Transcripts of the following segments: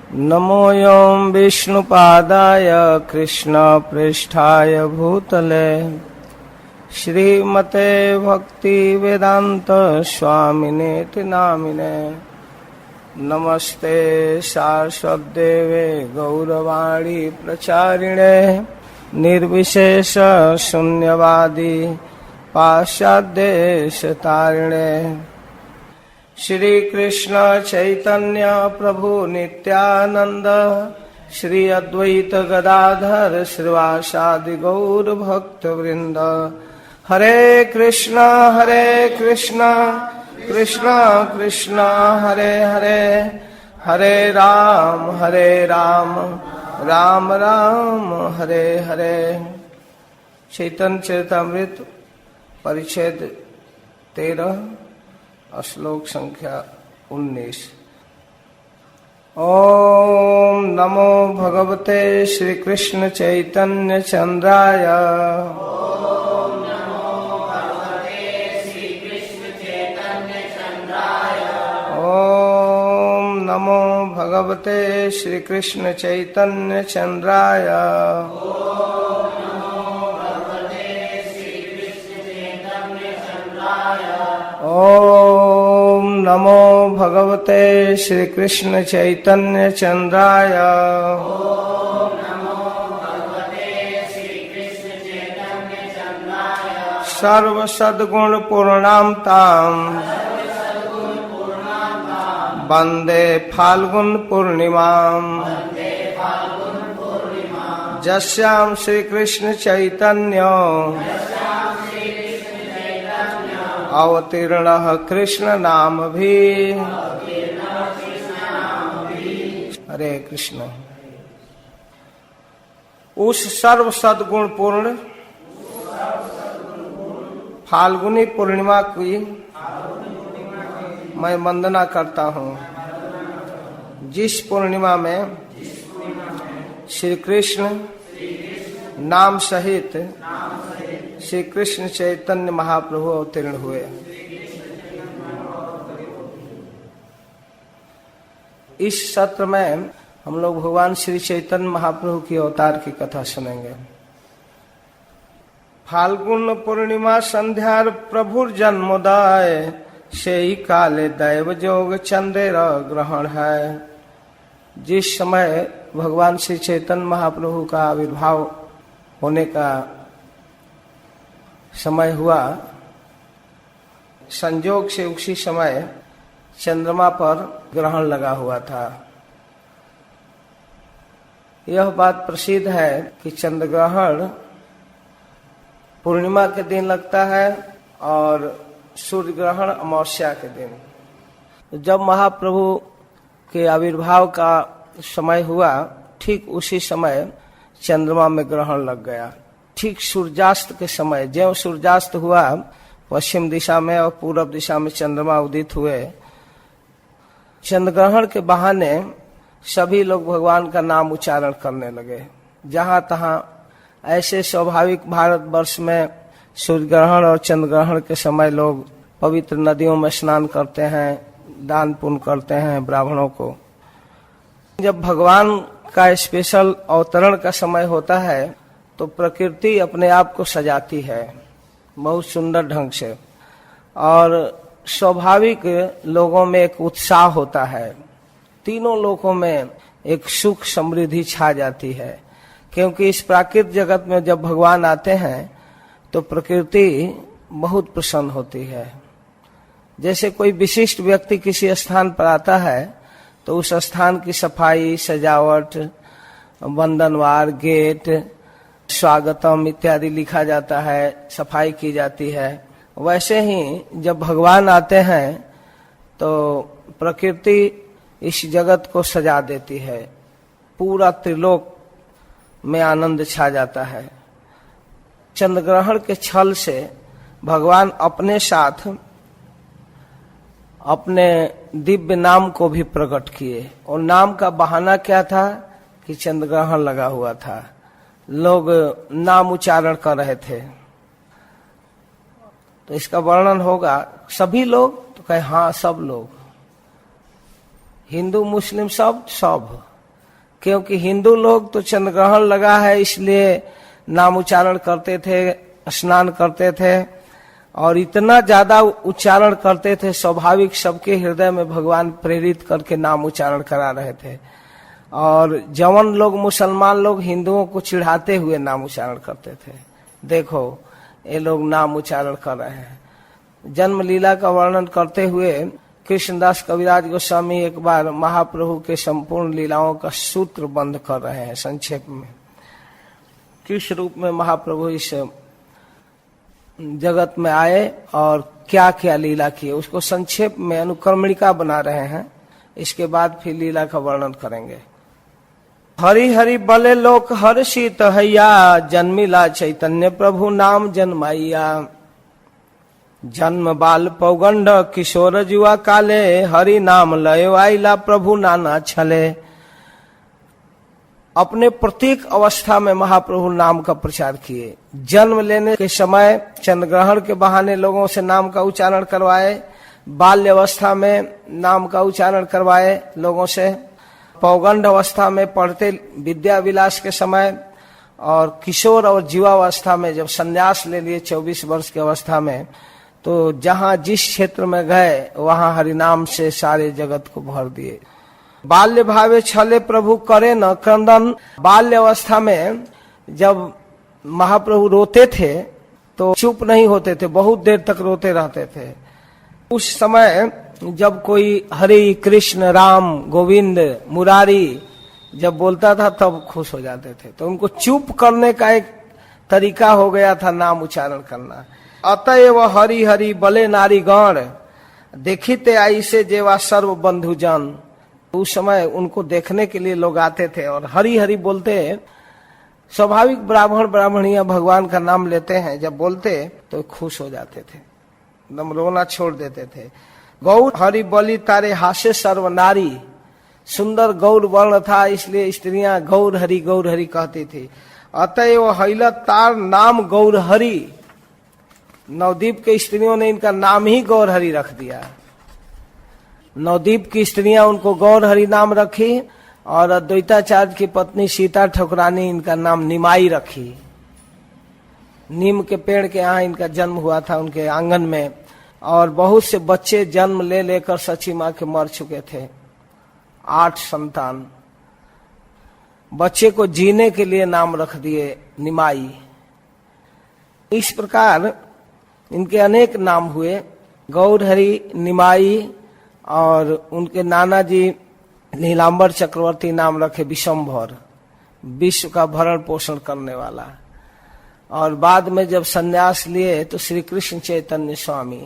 नमो यं विष्णुपादाय कृष्णपृष्ठाय भूतले श्रीमते भक्तिवेदांत स्वामिनेति नामिने। नमस्ते सारस्वतदेवे गौरवाणी प्रचारिणे निर्विशेष शून्यवादी पाश्चात्यदेशतारिणे। श्री कृष्ण चैतन्य प्रभु नित्यानंद श्री अद्वैत गदाधर श्रीवासादि गौर भक्त वृंद। हरे कृष्ण कृष्ण कृष्ण हरे हरे, हरे राम राम राम हरे हरे। चैतन्य चरितामृत परिच्छेद 13 श्लोक संख्या 19। ओम नमो भगवते श्री कृष्ण चैतन्य चंद्राय। ओम नमो भगवते श्री कृष्ण चैतन्य चंद्राय। ओम नमो भगवते श्री कृष्ण चैतन्य चंद्राय। ओम नमो भगवते श्री कृष्ण चैतन्य चंद्राय। ओम नमो भगवते श्री कृष्ण चैतन्य चंद्राय। सर्व सद्गुण पूर्णाम ताम वंदे फाल्गुन पूर्णिमाम। जस्याम श्री कृष्ण चैतन्य अवतीर्ण कृष्ण नाम भी। हरे कृष्ण। उस सर्व सद्गुण पूर्ण फाल्गुनी पूर्णिमा की मैं वंदना करता हूँ, जिस पूर्णिमा में श्री कृष्ण नाम सहित श्री कृष्ण चैतन्य महाप्रभु अवतीर्ण हुए। इस सत्र में हम लोग भगवान श्री चैतन्य महाप्रभु की अवतार की कथा सुनेंगे। फाल्गुन पूर्णिमा संध्यार प्रभुर जन्मोदय से ही काले दैव जोग चंद्र ग्रहण है। जिस समय भगवान श्री चैतन्य महाप्रभु का आविर्भाव होने का समय हुआ, संयोग से उसी समय चंद्रमा पर ग्रहण लगा हुआ था। यह बात प्रसिद्ध है कि चंद्र ग्रहण पूर्णिमा के दिन लगता है और सूर्य ग्रहण अमावस्या के दिन। जब महाप्रभु के आविर्भाव का समय हुआ, ठीक उसी समय चंद्रमा में ग्रहण लग गया। ठीक सूर्यास्त के समय, ज्यों सूर्यास्त हुआ पश्चिम दिशा में और पूर्व दिशा में चंद्रमा उदित हुए। चंद्र ग्रहण के बहाने सभी लोग भगवान का नाम उच्चारण करने लगे। जहां तहां ऐसे स्वाभाविक भारतवर्ष में सूर्य ग्रहण और चंद्र ग्रहण के समय लोग पवित्र नदियों में स्नान करते हैं, दान पुण्य करते हैं ब्राह्मणों को। जब भगवान का स्पेशल अवतरण का समय होता है तो प्रकृति अपने आप को सजाती है बहुत सुंदर ढंग से, और स्वाभाविक लोगों में एक उत्साह होता है। तीनों लोगों में एक सुख समृद्धि छा जाती है, क्योंकि इस प्राकृतिक जगत में जब भगवान आते हैं तो प्रकृति बहुत प्रसन्न होती है। जैसे कोई विशिष्ट व्यक्ति किसी स्थान पर आता है तो उस स्थान की सफाई, सजावट, वंदनवार, गेट, स्वागतम इत्यादि लिखा जाता है, सफाई की जाती है। वैसे ही जब भगवान आते हैं तो प्रकृति इस जगत को सजा देती है, पूरा त्रिलोक में आनंद छा जाता है। चंद्र ग्रहण के छल से भगवान अपने साथ अपने दिव्य नाम को भी प्रकट किए, और नाम का बहाना क्या था कि चंद्र ग्रहण लगा हुआ था, लोग नाम उच्चारण कर रहे थे। तो इसका वर्णन होगा। सभी लोग तो कहे हाँ, सब लोग, हिंदू मुस्लिम सब क्योंकि हिंदू लोग तो चंद्रग्रहण लगा है इसलिए नाम उच्चारण करते थे, स्नान करते थे और इतना ज्यादा उच्चारण करते थे, स्वाभाविक सबके हृदय में भगवान प्रेरित करके नाम उच्चारण करा रहे थे। और जवन लोग मुसलमान लोग हिंदुओं को चिढ़ाते हुए नाम उच्चारण करते थे, देखो ये लोग नाम उच्चारण कर रहे हैं। जन्म लीला का वर्णन करते हुए कृष्णदास कविराज गोस्वामी एक बार महाप्रभु के संपूर्ण लीलाओं का सूत्र बंद कर रहे हैं संक्षेप में। किस रूप में महाप्रभु इस जगत में आए और क्या क्या लीला किए, उसको संक्षेप में अनुक्रमणिका बना रहे हैं। इसके बाद फिर लीला का वर्णन करेंगे। हरि हरि बले लोक हर्षित हैया, जन्मिला चैतन्य प्रभु नाम जन्माइया। जन्म बाल पौगंड किशोर जुआ काले, हरि नाम लयो आइला प्रभु नाना छले। अपने प्रत्येक अवस्था में महाप्रभु नाम का प्रचार किए। जन्म लेने के समय चंद्रग्रहण के बहाने लोगों से नाम का उच्चारण करवाए, बाल्य अवस्था में नाम का उच्चारण करवाए लोगों से, पौगंड अवस्था में पढ़ते विद्या विलास के समय, और किशोर और युवावस्था में जब संन्यास ले लिए 24 वर्ष की अवस्था में, तो जहां जिस क्षेत्र में गए वहां हरिनाम से सारे जगत को भर दिए। बाल्य भावे छले प्रभु करे न क्रंदन। बाल्य अवस्था में जब महाप्रभु रोते थे तो चुप नहीं होते थे, बहुत देर तक रोते रहते थे। उस समय जब कोई हरि कृष्ण राम गोविंद मुरारी जब बोलता था तब खुश हो जाते थे। तो उनको चुप करने का एक तरीका हो गया था नाम उच्चारण करना। अतएव हरि हरि बले नारी गण, देखिते आई से जेवा सर्व बंधु जन। उस समय उनको देखने के लिए लोग आते थे और हरि हरि बोलते। स्वाभाविक ब्राह्मण ब्राह्मणियां भगवान का नाम लेते हैं, जब बोलते तो खुश हो जाते थे, एकदम रोना छोड़ देते थे। गौर हरि बलि तारे हास्य सर्व नारी। सुंदर गौर वर्ण था इसलिए स्त्रियां गौर हरि कहती थी। अतएव हैला तार नाम गौर हरि। नवदीप के स्त्रियों ने इनका नाम ही गौर हरि रख दिया। नवदीप की स्त्रियां उनको गौर हरि नाम रखी और अद्वैताचार्य की पत्नी सीता ठकुरानी इनका नाम निमाई रखी। नीम के पेड़ के यहाँ इनका जन्म हुआ था उनके आंगन में, और बहुत से बच्चे जन्म ले लेकर सची माँ के मर चुके थे। 8 संतान। बच्चे को जीने के लिए नाम रख दिए निमाई। इस प्रकार इनके अनेक नाम हुए, गौर हरि, निमाई, और उनके नाना जी नीलांबर चक्रवर्ती नाम रखे विशंभर, विश्व का भरण पोषण करने वाला। और बाद में जब संन्यास लिए तो श्री कृष्ण चैतन्य स्वामी।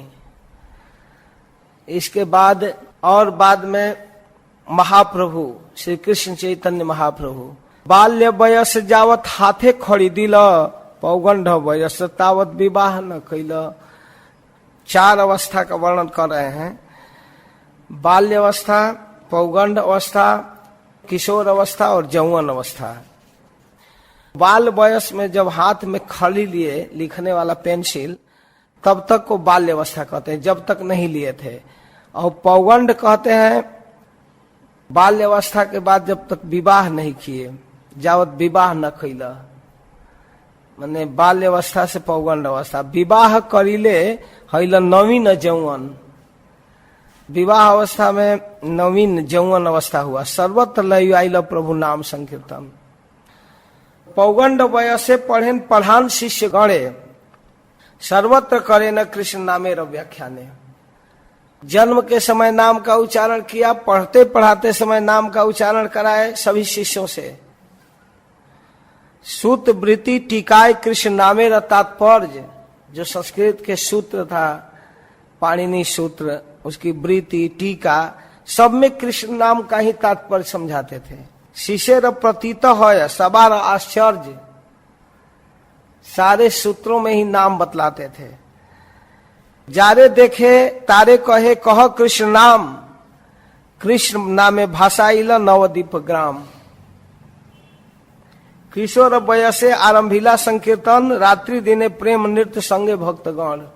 इसके बाद और बाद में महाप्रभु श्री कृष्ण चैतन्य महाप्रभु। बाल्य वयस जावत हाथे खड़ी दिल, पौगंड वयस तावत विवाह न कैल। 4 अवस्था का वर्णन कर रहे हैं। बाल्य अवस्था, पौगंड अवस्था, किशोर अवस्था और यौवन अवस्था। बाल वयस में जब हाथ में खड़ी लिए लिखने वाला पेंसिल, तब तक को बाल्य अवस्था कहते हैं, जब तक नहीं लिए थे। और पौगंड कहते हैं बाल्य अवस्था के बाद जब तक विवाह नहीं किए, जावत विवाह न कैला, माने बाल्य अवस्था से पौगंड अवस्था। विवाह करिले हैला नवीन यौवन। विवाह अवस्था में नवीन यौवन अवस्था हुआ। सर्वत्र लय आइल प्रभु नाम संकीर्तन। पौगंड वयसे पढ़ेन पढ़ान शिष्य गणे, सर्वत्र करे न कृष्ण नामे व्याख्याने। जन्म के समय नाम का उच्चारण किया, पढ़ते पढ़ाते समय नाम का उच्चारण कराए सभी शिष्यों से। सूत वृत्ति टीकाय कृष्ण नामे तात्पर्य, जो संस्कृत के सूत्र था, पाणिनि सूत्र, उसकी वृत्ति टीका सब में कृष्ण नाम का ही तात्पर्य समझाते थे। शिष्य प्रतीत है सबार आश्चर्य, सारे सूत्रों में ही नाम बतलाते थे। जारे देखे तारे कहे कह कृष्ण नाम, कृष्ण नामे भाषाइल नवदीप ग्राम। किशोर वयसे आरंभिला संकीर्तन, रात्रि दिने प्रेम नृत्य संगे भक्तगण।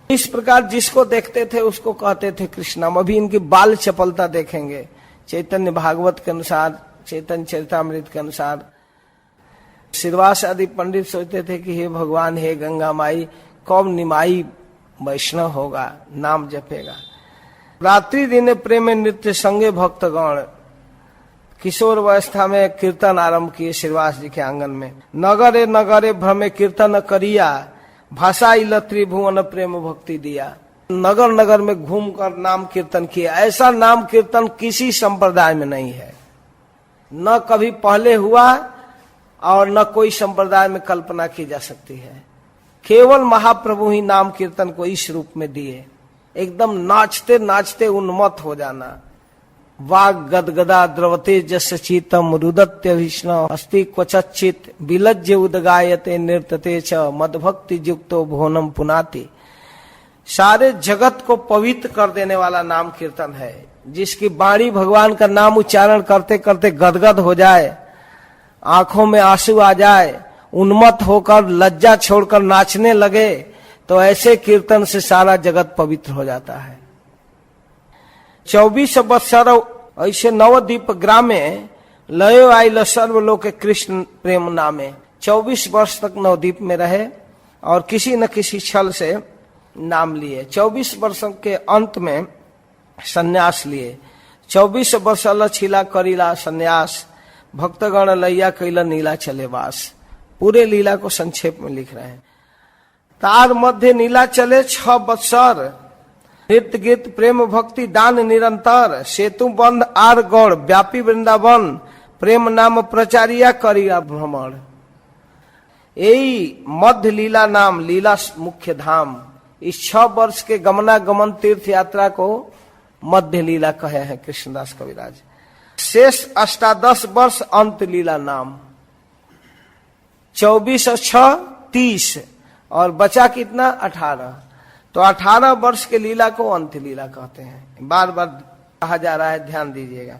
इस प्रकार जिसको देखते थे उसको कहते थे कृष्ण नाम। अभी इनकी बाल चपलता देखेंगे। चैतन्य भागवत के अनुसार चैतन्य चरितामृत के अनुसार श्रीवास आदि पंडित सोचते थे कि हे भगवान, हे गंगा माई, कब निमाई वैष्णव होगा, नाम जपेगा। रात्रि दिन प्रेम नृत्य संगे भक्तगण किशोर अवस्था में कीर्तन आरंभ किए श्रीवास जी के आंगन में। नगरे नगरे भ्रमे कीर्तन करिया, भाषा इल त्रिभुवन प्रेम भक्ति दिया। नगर नगर में घूमकर नाम कीर्तन किया। ऐसा नाम कीर्तन किसी संप्रदाय में नहीं है, न कभी पहले हुआ और न कोई संप्रदाय में कल्पना की जा सकती है। केवल महाप्रभु ही नाम कीर्तन को इस रूप में दिए, एकदम नाचते नाचते उन्मत्त हो जाना। वाग गदगदा द्रवते जस चितम रुदत्य विष्णु अस्ति क्वचित विलज्य उदगायते नृत्यते च मदभक्ति युक्तो भुवनम पुनाति। सारे जगत को पवित्र कर देने वाला नाम कीर्तन है, जिसकी वाणी भगवान का नाम उच्चारण करते करते गदगद हो जाए, आंखों में आंसू आ जाए, उन्मत्त होकर लज्जा छोड़कर नाचने लगे, तो ऐसे कीर्तन से सारा जगत पवित्र हो जाता है। 24 वत्सर ऐसे नवद्वीप ग्रामे लयो आइल सर्वलोक कृष्ण प्रेम नामे। 24 वर्ष तक नवद्वीप में रहे और किसी न किसी छल से नाम लिए। 24 वर्षों के अंत में सन्यास लिए। 24 वर्ष छिला करीला सन्यास, भक्तगण लैया कैला नीला चले वास। पूरे लीला को संक्षेप में लिख रहे हैं। तार मध्य नीला चले 6 वत्सर, नृत्य गीत प्रेम भक्ति दान निरंतर। सेतु बंध आर गौड़ व्यापी वृंदावन, प्रेम नाम प्रचारिया करिया भ्रमण। यही मध्य लीला नाम लीला मुख्य धाम। इस 6 वर्ष के गमनागमन तीर्थ यात्रा को मध्य लीला कहे हैं कृष्णदास कविराज। शेष 18 वर्ष अंत लीला नाम। 24 और 6 30 और बचा कितना 18। तो 18 वर्ष के लीला को अंत लीला कहते हैं। बार बार कहा जा रहा है, ध्यान दीजिएगा।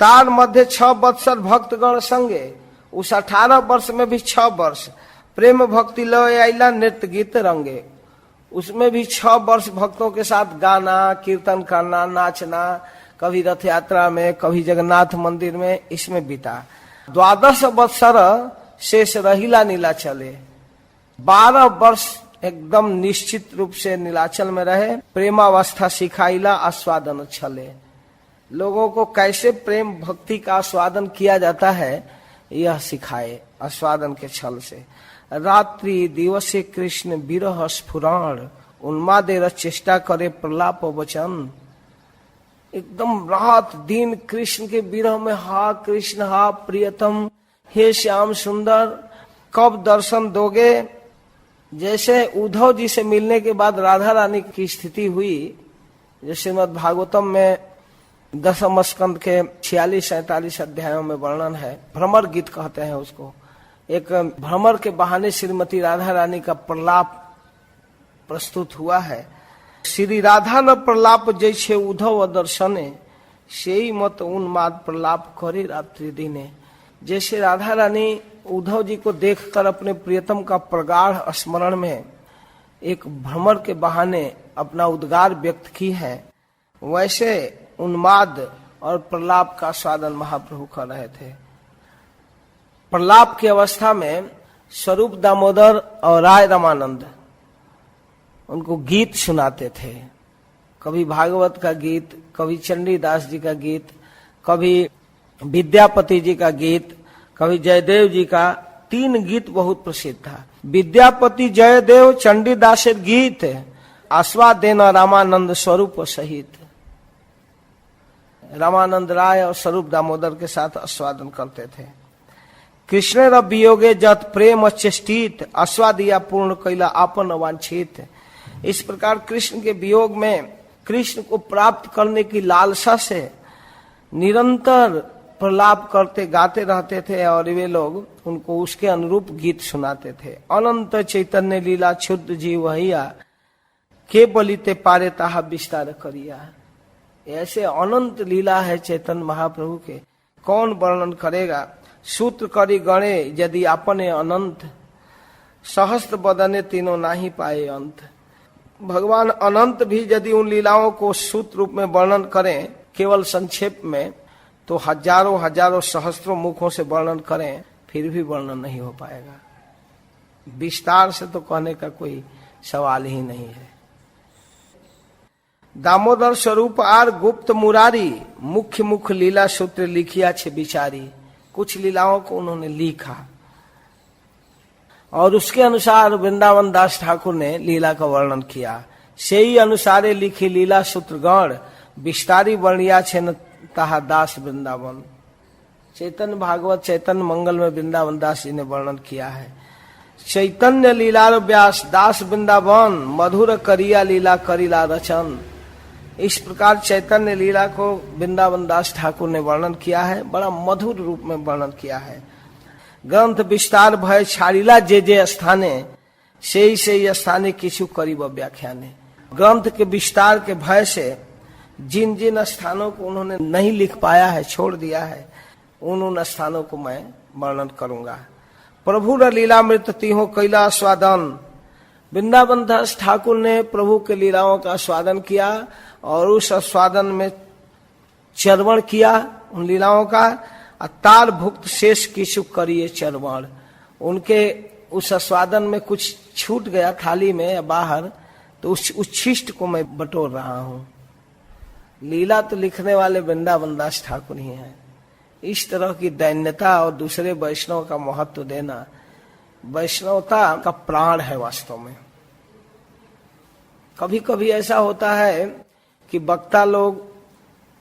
तार मध्य 6 वत्सर भक्तगण संगे, उस 18 वर्ष में भी 6 वर्ष प्रेम भक्ति लय आइला नृत्य गीत रंगे। उसमें भी 6 वर्ष भक्तों के साथ गाना, कीर्तन करना, नाचना, कभी रथ यात्रा में, कभी जगन्नाथ मंदिर में, इसमें बीता। 12 वत्सर शेष रहिला नीला चले। 12 वर्ष एकदम निश्चित रूप से नीलाचल में रहे। प्रेमावस्था सिखाइला आस्वादन छले। लोगों को कैसे प्रेम भक्ति का आस्वादन किया जाता है यह सिखाए आस्वादन के छल से। रात्रि दिवसे कृष्ण विरह स्फुरण, उन्मादे चेष्टा करे प्रलाप वचन। एकदम रात दिन कृष्ण के विरह में, हा कृष्ण हा प्रियतम, हे श्याम सुंदर, कब दर्शन दोगे। जैसे उद्धव जी से मिलने के बाद राधा रानी की स्थिति हुई, जैसे श्रीमद् भागवतम में 10वें स्कंद के 46-47 अध्यायों में वर्णन है। भ्रमर गीत कहते हैं उसको। एक भ्रमर के बहाने श्रीमती राधा रानी का प्रलाप प्रस्तुत हुआ है। श्री राधा न प्रलाप जैसे उद्धव दर्शने, सेई मत उन्माद प्रलाप करे रात्रि दिने। जैसे राधा रानी उद्धव जी को देखकर अपने प्रियतम का प्रगाढ़ स्मरण में एक भ्रमर के बहाने अपना उद्गार व्यक्त की है, वैसे उन्माद और प्रलाप का स्वादन महाप्रभु कर रहे थे। प्रलाप की अवस्था में स्वरूप दामोदर और राय रामानंद उनको गीत सुनाते थे। कभी भागवत का गीत, कभी चंडीदास जी का गीत, कभी विद्यापति जी का गीत, कभी जयदेव जी का। 3 गीत बहुत प्रसिद्ध था। विद्यापति जयदेव चंडीदास गीत आस्वादेन रामानंद स्वरूप सहित। रामानंद राय और स्वरूप दामोदर के साथ आस्वादन करते थे। कृष्ण र वियोगे जत प्रेम चेष्टित, आस्वादिया पूर्ण कैला आपन वांछित। इस प्रकार कृष्ण के वियोग में कृष्ण को प्राप्त करने की लालसा से निरंतर प्रलाप करते गाते रहते थे और वे लोग उनको उसके अनुरूप गीत सुनाते थे। अनंत चैतन्य लीला क्षुद्र जीव हैया, के बलिते पारे ताहा विस्तार करिया। ऐसे अनंत लीला है चैतन्य महाप्रभु के, कौन वर्णन करेगा। सूत्र करी गणे यदि अपने अनंत, सहस्त्र बदने तीनों नाही पाए अंत। भगवान अनंत भी यदि उन लीलाओं को सूत्र रूप में वर्णन करें केवल संक्षेप में, तो हजारों हजारों सहस्त्रों मुखों से वर्णन करें फिर भी वर्णन नहीं हो पाएगा। विस्तार से तो कहने का कोई सवाल ही नहीं है। दामोदर स्वरूप आर गुप्त मुरारी, मुख्य मुख्य लीला सूत्र लिखिया छे विचारी। कुछ लीलाओं को उन्होंने लिखा और उसके अनुसार वृंदावन दास ठाकुर ने लीला का वर्णन किया। से ही अनुसारे लिखी लीला सूत्रगण, विस्तारी वर्णिया छे न ताहा दास वृंदावन। चैतन्य भागवत चैतन्य मंगल में वृंदावन दास जी ने वर्णन किया है। चैतन्य लीला व्यास दास वृंदावन, मधुर करिया लीला करिला रचन। इस प्रकार चैतन्य लीला को वृंदावन दास ठाकुर ने वर्णन किया है, बड़ा मधुर रूप में वर्णन किया है। ग्रंथ विस्तार भय छाड़िला जे स्थाने, से ही स्थाने किछु करीब व्याख्याने। ग्रंथ के विस्तार के भय से जिन जिन स्थानों को उन्होंने नहीं लिख पाया है, छोड़ दिया है, उन स्थानों को मैं वर्णन करूंगा। प्रभु लीलामृत तिहो कैला आस्वादन। वृंदावन दास ठाकुर ने प्रभु के लीलाओं का आस्वादन किया और उस आस्वादन में चरवण किया उन लीलाओं का। तार भुक्त शेष किछु करिए चरवण। उनके उस आस्वादन में कुछ छूट गया थाली में या बाहर, तो उस उच्छिष्ट को मैं बटोर रहा हूं। लीला तो लिखने वाले वृंदावन दास ठाकुर ही हैं। इस तरह की दैन्यता और दूसरे वैष्णव का महत्व देना वैष्णवता का प्राण है वास्तव में। कभी कभी ऐसा होता है कि वक्ता लोग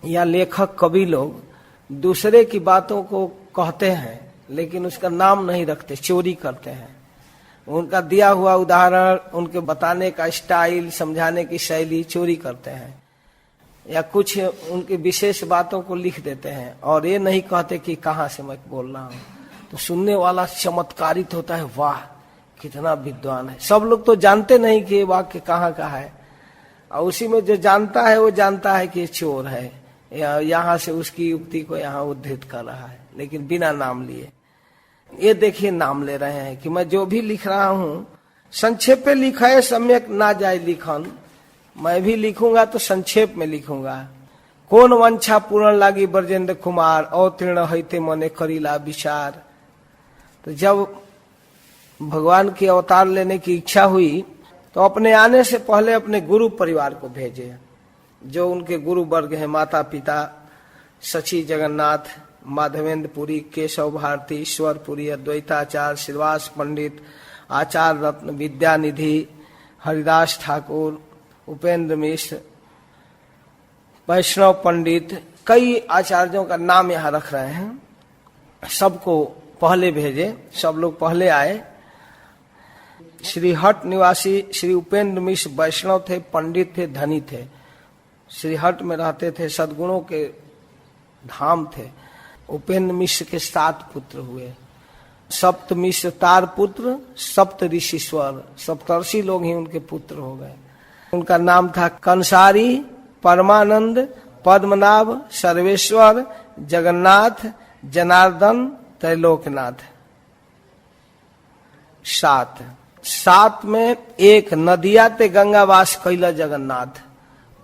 या लेखक कवि लोग दूसरे की बातों को कहते हैं लेकिन उसका नाम नहीं रखते, चोरी करते हैं। उनका दिया हुआ उदाहरण, उनके बताने का स्टाइल, समझाने की शैली चोरी करते हैं, या कुछ उनकी विशेष बातों को लिख देते हैं और ये नहीं कहते कि कहाँ से मैं बोल रहा हूँ। तो सुनने वाला चमत्कारित होता है, वाह कितना विद्वान है। सब लोग तो जानते नहीं कि ये वाक्य कहाँ का है, और उसी में जो जानता है वो जानता है कि ये चोर है, यहाँ से उसकी युक्ति को यहाँ उद्धृत कर रहा है, लेकिन बिना नाम लिए। ये देखिए नाम ले रहे हैं कि मैं जो भी लिख रहा हूँ संक्षेप में लिखा है, सम्यक ना जाए लिखन। मैं भी लिखूंगा तो संक्षेप में लिखूंगा। कौन वंछा पूर्ण लागी ब्रजेंद्र कुमार, अवतीर्ण हईते मने करीला विचार। तो जब भगवान की अवतार लेने की इच्छा हुई तो अपने आने से पहले अपने गुरु परिवार को भेजे, जो उनके गुरु वर्ग हैं, माता पिता सची जगन्नाथ, माधवेंद्र पुरी, केशव भारती, ईश्वरपुरी, अद्वैताचार्य, श्रीवास पंडित, आचार्य रत्न, विद्यानिधि, हरिदास ठाकुर, उपेंद्र मिश्र, वैष्णव पंडित, कई आचार्यों का नाम यहाँ रख रहे हैं। सबको पहले भेजे, सब लोग पहले आए। श्री हट निवासी श्री उपेंद्र मिश्र वैष्णव थे, पंडित थे, धनी थे, श्री हट में रहते थे, सद्गुणों के धाम थे। उपेंद्र मिश्र के 7 पुत्र हुए। सप्त मिश्र तार पुत्र, सप्त ऋषिश्वर, सप्तर्षि लोग ही उनके पुत्र हो गए। उनका नाम था कंसारी, परमानंद, पद्मनाभ, सर्वेश्वर, जगन्नाथ, जनार्दन, त्रैलोकनाथ। 7 में एक नदिया ते गंगावास कैला जगन्नाथ।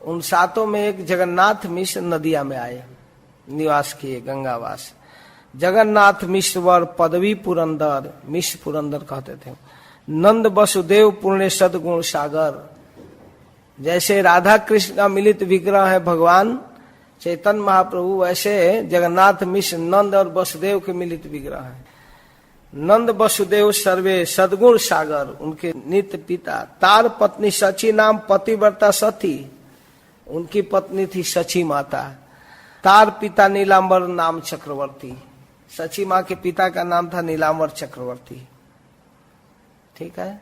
उन 7 में एक जगन्नाथ मिश्र नदिया में आए, निवास किए, गंगावास। जगन्नाथ मिश्रवर पदवी पुरंदर, मिश्र पुरंदर कहते थे। नंद वसुदेव पुण्य सदगुण सागर। जैसे राधा कृष्ण का मिलित विग्रह है भगवान चैतन्य महाप्रभु, वैसे जगन्नाथ मिश्र नंद और वसुदेव के मिलित विग्रह है। नंद वसुदेव सर्वे सदगुण सागर, उनके नित्य पिता। तार पत्नी सची नाम पतिव्रता सती, उनकी पत्नी थी सची माता। तार पिता नीलांबर नाम चक्रवर्ती, सची माँ के पिता का नाम था नीलांबर चक्रवर्ती। ठीक है,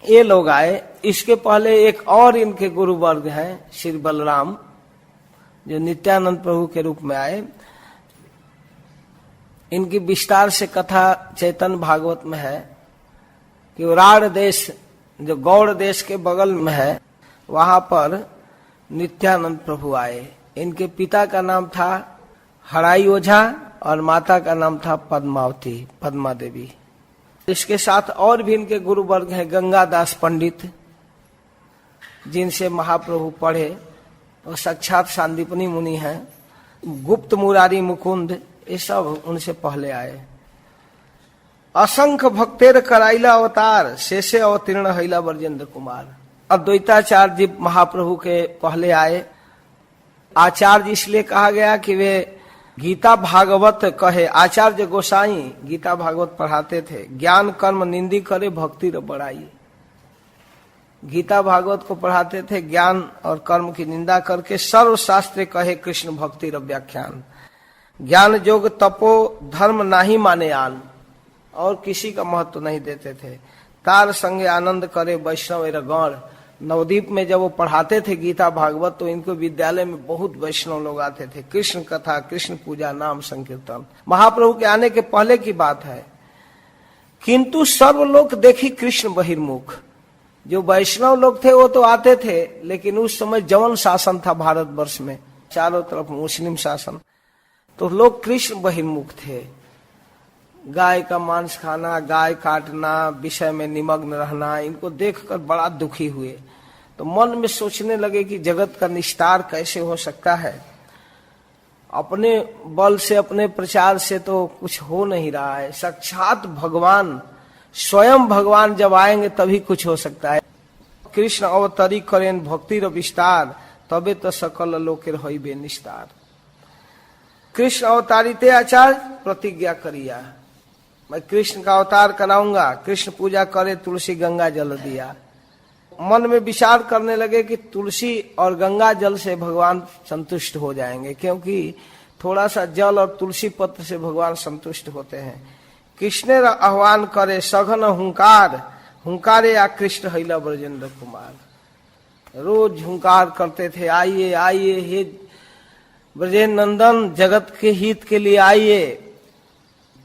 ये लोग आए। इसके पहले एक और इनके गुरु वर्ग हैं, श्री बलराम, जो नित्यानंद प्रभु के रूप में आए। इनकी विस्तार से कथा चैतन्य भागवत में है कि राढ़ देश, जो गौड़ देश के बगल में है, वहां पर नित्यानंद प्रभु आए। इनके पिता का नाम था हराई ओझा और माता का नाम था पद्मावती, पद्मा देवी। इसके साथ और भी इनके गुरु वर्ग हैं, गंगादास पंडित, जिनसे महाप्रभु पढ़े, और साक्षात सांदीपनी मुनि हैं। गुप्त मुरारी मुकुंद, ये सब उनसे पहले आए। असंख्य भक्तेर कराइला अवतार, शेषे अवतीर्ण हैला ब्रजेंद्र कुमार। अद्वैताचार्य जी महाप्रभु के पहले आए। आचार्य इसलिए कहा गया कि वे गीता भागवत कहे। आचार्य गोसाई गीता भागवत पढ़ाते थे। ज्ञान कर्म निंदी करे, भक्ति र बढ़ाई। गीता भागवत को पढ़ाते थे, ज्ञान और कर्म की निंदा करके सर्व शास्त्र कहे कृष्ण भक्ति र व्याख्यान। ज्ञान योग तपो धर्म नाही माने आन, और किसी का महत्व नहीं देते थे। तार संगे आनंद करे वैष्णव एरा गण। नवदीप में जब वो पढ़ाते थे गीता भागवत, तो इनको विद्यालय में बहुत वैष्णव लोग आते थे। कृष्ण कथा, कृष्ण पूजा, नाम संकीर्तन, महाप्रभु के आने के पहले की बात है। किंतु सर्व लोग देखी कृष्ण बहिर्मुख। जो वैष्णव लोग थे वो तो आते थे, लेकिन उस समय जवन शासन था भारतवर्ष में, चारों तरफ मुस्लिम शासन, तो लोग कृष्ण बहिर्मुख थे। गाय का मांस खाना, गाय काटना, विषय में निमग्न रहना, इनको देखकर बड़ा दुखी हुए। तो मन में सोचने लगे कि जगत का निस्तार कैसे हो सकता है। अपने बल से, अपने प्रचार से तो कुछ हो नहीं रहा है। साक्षात भगवान, स्वयं भगवान जब आएंगे तभी कुछ हो सकता है। कृष्ण अवतरी करें भक्ति र विस्तार, तबे तो सकल लोकेर होइबे निस्तार। कृष्ण अवतारिते आचार्य प्रतिज्ञा करिया, मैं कृष्ण का अवतार कराऊंगा। कृष्ण पूजा करे, तुलसी गंगा जल दिया। मन में विचार करने लगे कि तुलसी और गंगा जल से भगवान संतुष्ट हो जाएंगे, क्योंकि थोड़ा सा जल और तुलसी पत्र से भगवान संतुष्ट होते हैं। कृष्ण आह्वान करे सघन हुंकार, हुंकारे आ कृष्ण हैला ब्रजेंद्र कुमार। रोज हुंकार करते थे, आइए आइए हे ब्रजेंद्र नंदन, जगत के हित के लिए आइए।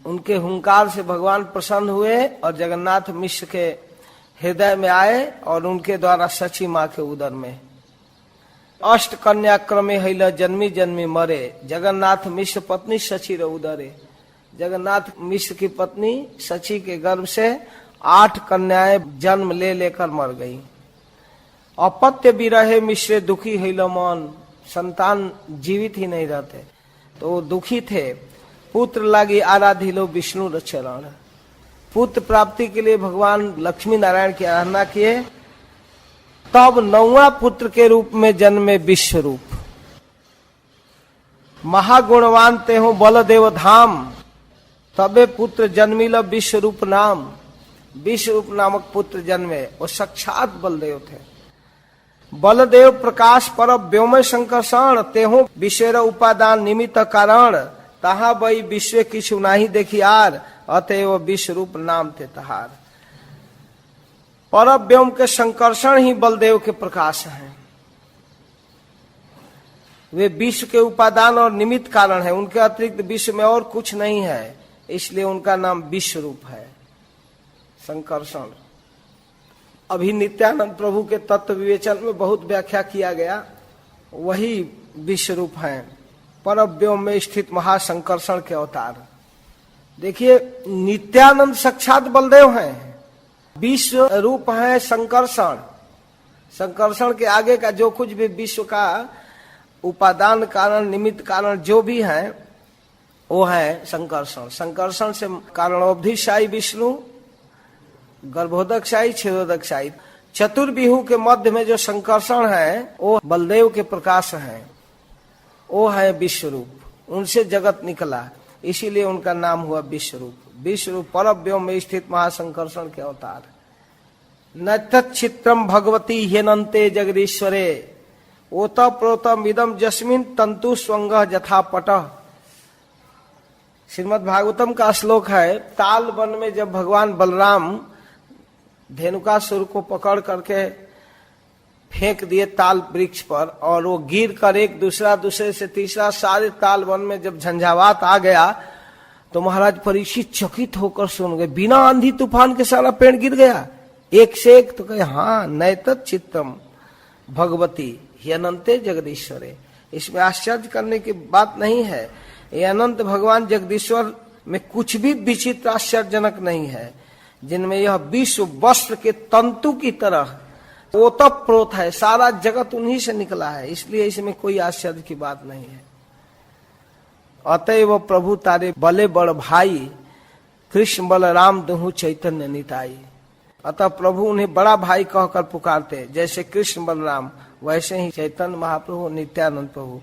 उनके हुंकार से भगवान प्रसन्न हुए और जगन्नाथ मिश्र के हृदय में आए और उनके द्वारा सची माँ के उदर में। अष्ट कन्या क्रमे हैला जन्मी जन्मी मरे, जगन्नाथ मिश्र पत्नी सची रे उदरे। जगन्नाथ मिश्र की पत्नी सची के गर्भ से 8 कन्याएं जन्म ले लेकर मर गई। अपत्य विरहे मिश्रे दुखी हैला मन, संतान जीवित ही नहीं रहते, तो वो दुखी थे। पुत्र लागी आराधिलो विष्णु र चरण। पुत्र प्राप्ति के लिए भगवान लक्ष्मी नारायण की आराधना किए। तब 9वां पुत्र के रूप में जन्मे विश्वरूप। महागुणवान ते हो बलदेव धाम, तबे पुत्र जन्मिल विश्वरूप नाम। विश्वरूप नामक पुत्र जन्मे, वो साक्षात बलदेव थे। बलदेव प्रकाश पर व्योम संकर्षण, तेहो विश्व उपादान निमित्त कारण। तहा बई विश्व किछु नाही देखियार, अतएव विश्व रूप नाम थे तहार। पर व्योम के संकर्षण ही बलदेव के प्रकाश हैं। वे विश्व के उपादान और निमित्त कारण है। उनके अतिरिक्त विश्व में और कुछ नहीं है, इसलिए उनका नाम विश्व रूप है, संकर्षण। अभी नित्यानंद प्रभु के तत्व विवेचन में बहुत व्याख्या किया गया, वही विश्व रूप है। पर व्योम में स्थित महासंकर्षण के अवतार। देखिए, नित्यानंद साक्षात बलदेव हैं, विश्व रूप है संकर्षण। संकर्षण के आगे का जो कुछ भी विश्व का उपादान कारण, निमित्त कारण जो भी है, वो है संकर्षण। संकर्षण से कारणोपधिशायी विष्णु, गर्भोदकशायी, छेदोदकशायी, चतुर्विहु के मध्य में जो संकर्षण है वो बलदेव के प्रकाश है, वो है विश्वरूप। उनसे जगत निकला, इसीलिए उनका नाम हुआ विश्वरूप। विश्वरूप परव्योम में स्थित महासंकर्षण के अवतार। न तच्चित्रम भगवती ह्यनन्ते जगदीश्वरे, ओत प्रोतम इदम जस्मिन तंतु स्वंग जथा पट। श्रीमद् भागवतम का श्लोक है। ताल वन में जब भगवान बलराम धेनुकासुर को पकड़ करके फेंक दिए ताल वृक्ष पर, और वो गिर कर एक दूसरे से तीसरा, सारे ताल वन में जब झंझावात आ गया, तो महाराज परीक्षित चकित होकर सुन गए। बिना आंधी तूफान के सारा पेड़ गिर गया एक से एक। तो कहे हाँ, नैतत् चित्तम भगवती ह्यनन्ते जगदीश्वरे। इसमें आश्चर्य करने की बात नहीं है। ये अनंत भगवान जगदीश्वर में कुछ भी विचित्र आश्चर्यजनक नहीं है, जिनमें यह विश्व वस्त्र के तंतु की तरह ओतप्रोत है। सारा जगत उन्हीं से निकला है, इसलिए इसमें कोई आश्चर्य की बात नहीं है। अतएव प्रभु तारे बले बड़ भाई, कृष्ण बलराम दुहु चैतन्य निताई। अतः प्रभु उन्हें बड़ा भाई कहकर पुकारते, जैसे कृष्ण बलराम वैसे ही चैतन्य महाप्रभु नित्यानंद प्रभु।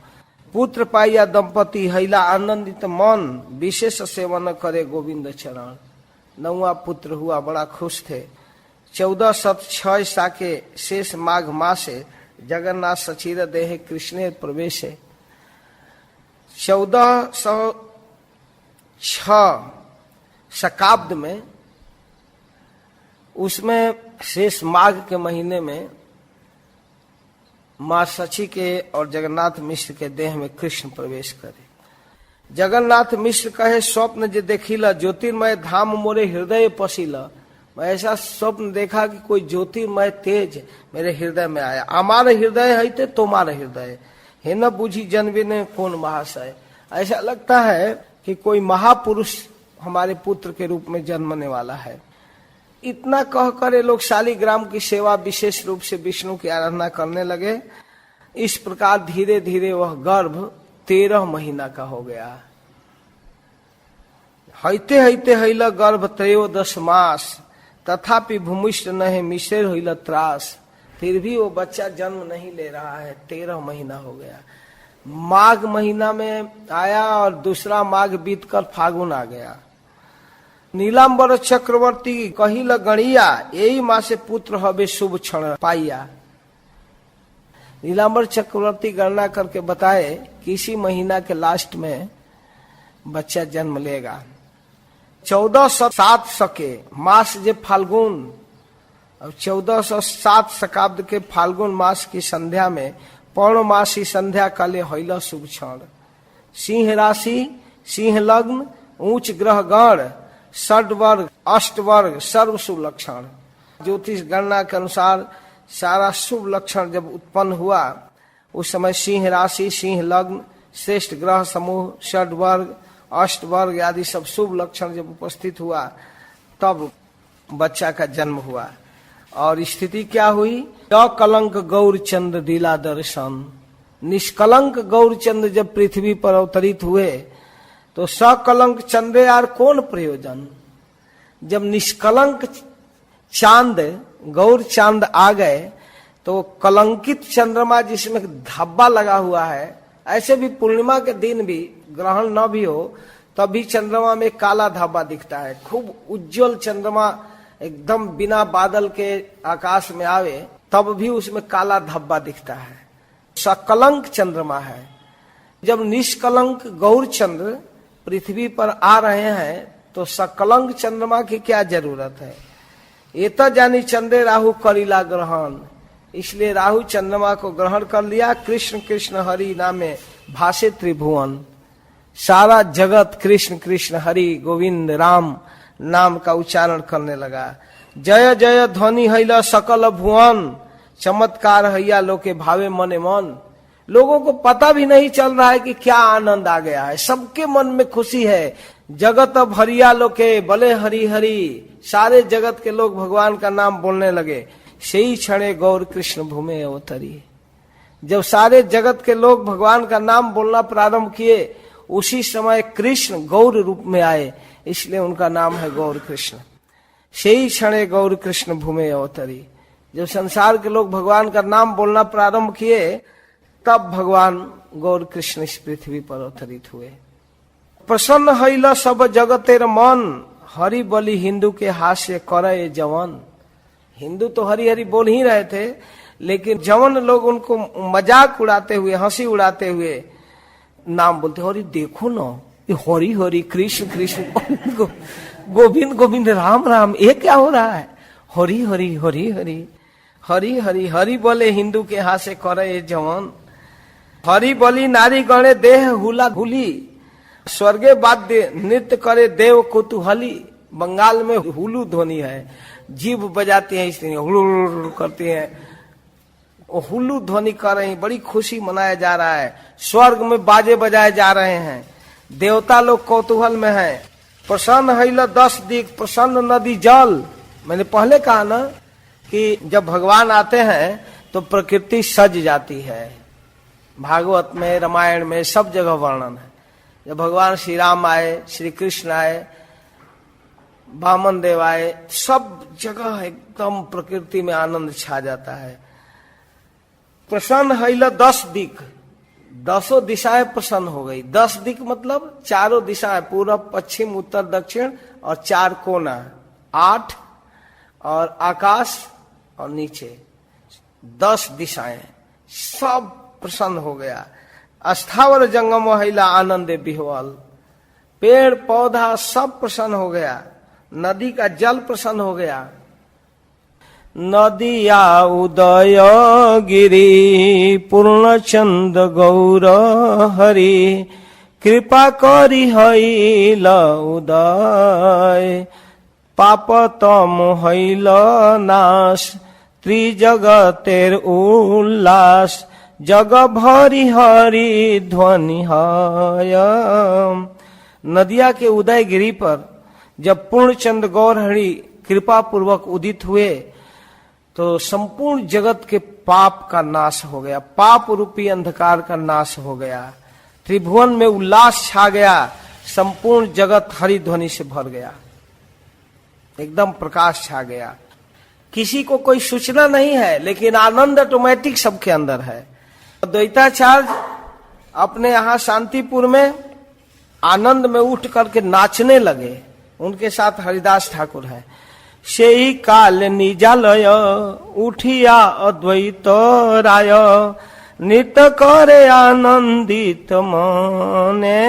पुत्र पाइया दंपति हैला आनंदित मन, विशेष सेवन करे गोविंद चरण। 9वां पुत्र हुआ, बड़ा खुश थे। 1406 साके शेष माघ मासे, जगन्नाथ सचिर देहे कृष्णे प्रवेशे। 1406 शकाब्द में, उसमें शेष माघ के महीने में मां सची के और जगन्नाथ मिश्र के देह में कृष्ण प्रवेश करे। जगन्नाथ मिश्र कहे, स्वप्न जे देखिला ज्योतिर्मय धाम मोरे हृदय पसीला। मैं ऐसा स्वप्न देखा कि कोई ज्योतिर्मय तेज मेरे हृदय में आया। हमारे हृदय है ते तुम्हारे हृदय है, न बुझी जनवे ने कौन महाशय। ऐसा लगता है कि कोई महापुरुष हमारे पुत्र के रूप में जन्मने वाला है। इतना कहकर ये लोग शालिग्राम की सेवा विशेष रूप से विष्णु की आराधना करने लगे। इस प्रकार धीरे धीरे वह गर्भ 13 महीना का हो गया। हैते हैते हैला गर्भ 13 मास, तथापि भूमिष्ठ नहे मिश्र हैला त्रास। फिर भी वो बच्चा जन्म नहीं ले रहा है, 13 महीना हो गया। माघ महीना में आया और दूसरा माघ बीतकर फागुन आ गया। नीलांबर चक्रवर्ती कहिल गणिया, यही माँ से पुत्र हवे शुभ क्षण पाइया। नीलांबर चक्रवर्ती गणना करके बताए कि इसी महीना के लास्ट में बच्चा जन्म लेगा। 1407 सके मास जे फाल्गुन, और 1407 शकाब्द के फाल्गुन मास की संध्या में पौर्णमासी संध्या काले हैला शुभ क्षण। सिंह राशि, सिंह लग्न, ऊंच ग्रह गण, षड वर्ग अष्ट वर्ग सर्व शुभ लक्षण। ज्योतिष गणना के अनुसार सारा शुभ लक्षण जब उत्पन्न हुआ, उस समय सिंह राशि, सिंह लग्न, श्रेष्ठ ग्रह समूह, षड वर्ग अष्ट वर्ग आदि सब शुभ लक्षण जब उपस्थित हुआ, तब बच्चा का जन्म हुआ। और स्थिति क्या हुई? अकलंक गौरचंद्र दिला दर्शन। निष्कलंक गौरचंद्र जब पृथ्वी पर अवतरित हुए तो सकलंक चंद्र यार कौन प्रयोजन। जब निष्कलंक चांद गौर चांद आ गए तो कलंकित चंद्रमा जिसमें धब्बा लगा हुआ है, ऐसे भी पूर्णिमा के दिन भी ग्रहण न भी हो तभी चंद्रमा में काला धब्बा दिखता है। खूब उज्जवल चंद्रमा एकदम बिना बादल के आकाश में आवे तब भी उसमें काला धब्बा दिखता है, सकलंक चंद्रमा है। जब निष्कलंक गौर चंद्र पृथ्वी पर आ रहे हैं तो सकलंक चंद्रमा की क्या जरूरत है। ये तो जानी चंद्रे राहु करीला ग्रहण, इसलिए राहु चंद्रमा को ग्रहण कर लिया। कृष्ण कृष्ण हरि नामे भाषे त्रिभुवन, सारा जगत कृष्ण कृष्ण हरि गोविंद राम नाम का उच्चारण करने लगा। जय जय ध्वनि हैला सकल भुवन, चमत्कार हैया लोके भावे मने मन। लोगों को पता भी नहीं चल रहा है कि क्या आनंद आ गया है, सबके मन में खुशी है। जगत भरिया लोके बले हरि हरि, सारे जगत के लोग भगवान का नाम बोलने लगे। सही क्षणे गौर कृष्ण भूमे अवतरी। जब सारे जगत के लोग भगवान का नाम बोलना प्रारंभ किए, उसी समय कृष्ण गौर रूप में आए, इसलिए उनका नाम है गौर कृष्ण। सही क्षणे गौर कृष्ण भूमे अवतरी। जब संसार के लोग भगवान का नाम बोलना प्रारंभ किए, तब भगवान गौर कृष्ण इस पृथ्वी पर अवतरित हुए। प्रसन्न हैला सब जगतेर मन, हरि बलि हिंदू के हास्य करे जवन। हिंदू तो हरि हरि बोल ही रहे थे, लेकिन जवन लोग उनको मजाक उड़ाते हुए, हंसी उड़ाते हुए नाम बोलते, हरि देखो ना ये हरि हरि कृष्ण कृष्ण गोविंद गोविंद राम राम, ये क्या हो रहा है। हरि हरि हरि हरि हरि हरि हरि बोले हिंदू के हास्य करे जवन। हरि बोली नारी गणे देह हुला हुली, स्वर्गे वाद्य नृत्य करे देव कुतूहली। बंगाल में हुलू ध्वनि है, जीभ बजाते हैं इसलिए हुलू करते हैं, हुलू ध्वनि कर रहे हैं, बड़ी खुशी मनाया जा रहा है। स्वर्ग में बाजे बजाए जा रहे हैं, देवता लोग कौतूहल में हैं। प्रसन्न हैला 10 दिक, प्रसन्न नदी जल। मैंने पहले कहा ना कि जब भगवान आते हैं तो प्रकृति सज जाती है। भागवत में, रामायण में सब जगह वर्णन है। जब भगवान श्री राम आए, श्री कृष्ण आए, वामन देव आए, सब जगह एकदम प्रकृति में आनंद छा जाता है। प्रसन्न हैल 10 दिक, 10 दिशाएं प्रसन्न हो गई। 10 दिक मतलब चारों दिशाएं, पूर्व पश्चिम उत्तर दक्षिण और 4 कोना, 8 और आकाश और नीचे 10 दिशाएं, सब प्रसन्न हो गया। अस्थावर जंगम हैला आनंदे बिहवल, पेड़ पौधा सब प्रसन्न हो गया। नदी का जल प्रसन्न हो गया। नदिया उदय गिरी पूर्णचंद गौर हरि, कृपा करी हैल उदय, पाप तम हैल नाश, त्रिजगतेर उल्लास, जग भरी हरि ध्वनि है। नदिया के उदय गिरी पर जब पूर्णचंद गौर हरि कृपा पूर्वक उदित हुए तो संपूर्ण जगत के पाप का नाश हो गया, पाप रूपी अंधकार का नाश हो गया, त्रिभुवन में उल्लास छा गया, संपूर्ण जगत हरि ध्वनि से भर गया, एकदम प्रकाश छा गया। किसी को कोई सूचना नहीं है, लेकिन आनंद ऑटोमेटिक सबके अंदर है। द्वैताचार्य अपने यहाँ शांतिपुर में आनंद में उठ करके नाचने लगे। उनके साथ हरिदास ठाकुर है। सेई काल निजालय उठिया अद्वैत राय, नृत्य करे आनंदित मने,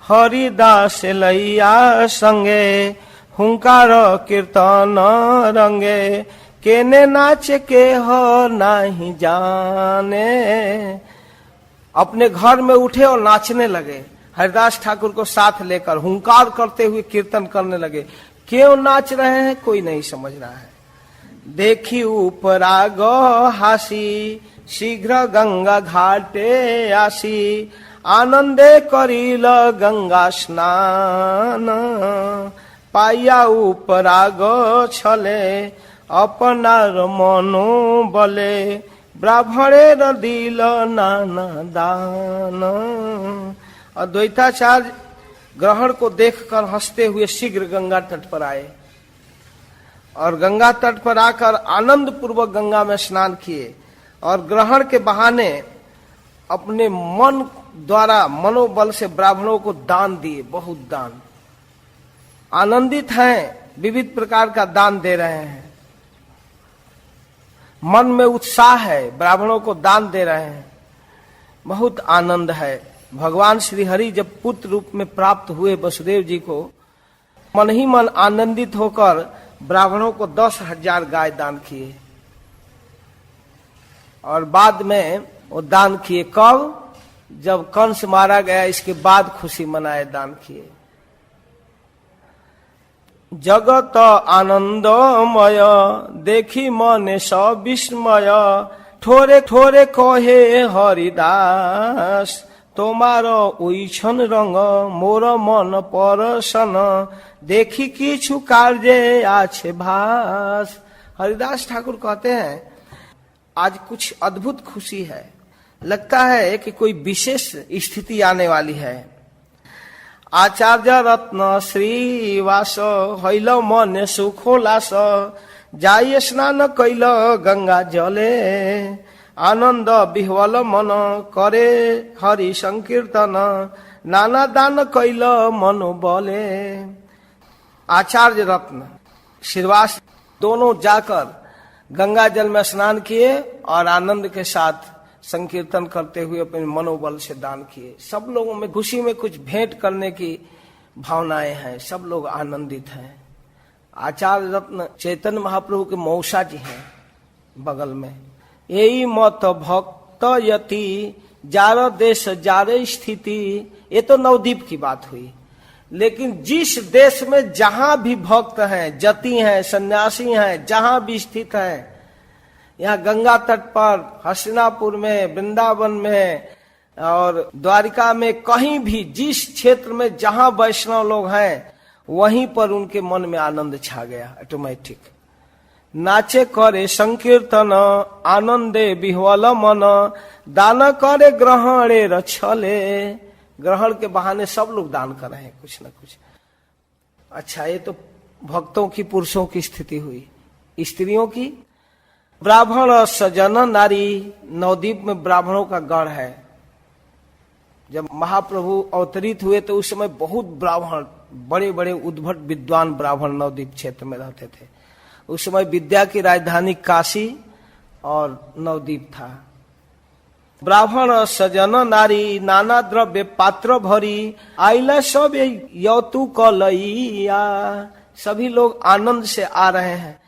हरिदास लैया संगे हुंकार कीर्तन रंगे, केने नाच के हो नहीं जाने। अपने घर में उठे और नाचने लगे, हरिदास ठाकुर को साथ लेकर हुंकार करते हुए कीर्तन करने लगे। क्यों नाच रहे हैं कोई नहीं समझ रहा है। देखी उपराग हासी, शीघ्र गंगा घाटे आसी, आनंदे करिल गंगा स्नान, पाइया उपराग छले अपनार मनो बले, ब्राह्मणेर दिल नाना दान। अद्वैताचार्य ग्रहण को देखकर हंसते हुए शीघ्र गंगा तट पर आए और गंगा तट पर आकर आनंद पूर्वक गंगा में स्नान किए और ग्रहण के बहाने अपने मन द्वारा मनोबल से ब्राह्मणों को दान दिए, बहुत दान। आनंदित हैं, विविध प्रकार का दान दे रहे हैं, मन में उत्साह है, ब्राह्मणों को दान दे रहे हैं, बहुत आनंद है। भगवान श्री हरि जब पुत्र रूप में प्राप्त हुए वसुदेव जी को, मन ही मन आनंदित होकर ब्राह्मणों को 10,000 गाय दान किए और बाद में वो दान किए। कब? जब कंस मारा गया, इसके बाद खुशी मनाए, दान किए। जगत आनंदमय देखी मन सब विस्मय, ठोरे ठोरे कहे हरिदास, তোমারো ওইছন রঙ মোর মন পরশন, देखी किछु कार्य आछे भास। हरिदास ठाकुर कहते हैं आज कुछ अद्भुत खुशी है, लगता है कि कोई विशेष स्थिति आने वाली है। आचार्य रत्न श्रीवास हैल मन सुखोलास, जाई स्नान कैल गंगा जले, आनंद बिह्वल मन करे हरि संकीर्तन, नाना दान कैल मनो बले। आचार्य रत्न श्रीवास दोनों जाकर गंगा जल में स्नान किए और आनंद के साथ संकीर्तन करते हुए अपने मनोबल से दान किए। सब लोगों में खुशी में कुछ भेंट करने की भावनाएं हैं, सब लोग आनंदित हैं। आचार्य रत्न चैतन्य महाप्रभु के मौसा जी हैं बगल में। यही मत भक्त यति जार देश जार स्थिति, ये तो नवद्वीप की बात हुई, लेकिन जिस देश में जहां भी भक्त हैं, जति हैं, सन्यासी हैं, जहां भी स्थित हैं, यहाँ गंगा तट पर, हस्तिनापुर में, वृंदावन में और द्वारिका में, कहीं भी जिस क्षेत्र में जहां वैष्णव लोग हैं, वहीं पर उनके मन में आनंद छा गया ऑटोमेटिक। नाचे करे संकीर्तन आनंदे बिह्वल मन, दान करे ग्रहणे रछले, ग्रहण के बहाने सब लोग दान कर रहे हैं कुछ न कुछ। अच्छा, ये तो भक्तों की, पुरुषों की स्थिति हुई। स्त्रियों की, ब्राह्मण और सजन नारी, नवद्वीप में ब्राह्मणों का गढ़ है। जब महाप्रभु अवतरित हुए तो उस समय बहुत ब्राह्मण, बड़े बड़े उद्भट विद्वान ब्राह्मण नवद्वीप क्षेत्र में रहते थे। उस समय विद्या की राजधानी काशी और नवद्वीप था। ब्राह्मण सजन नारी, नाना द्रव्य पात्र भरी, आइला सब यौतुक लइया। सभी लोग आनंद से आ रहे हैं,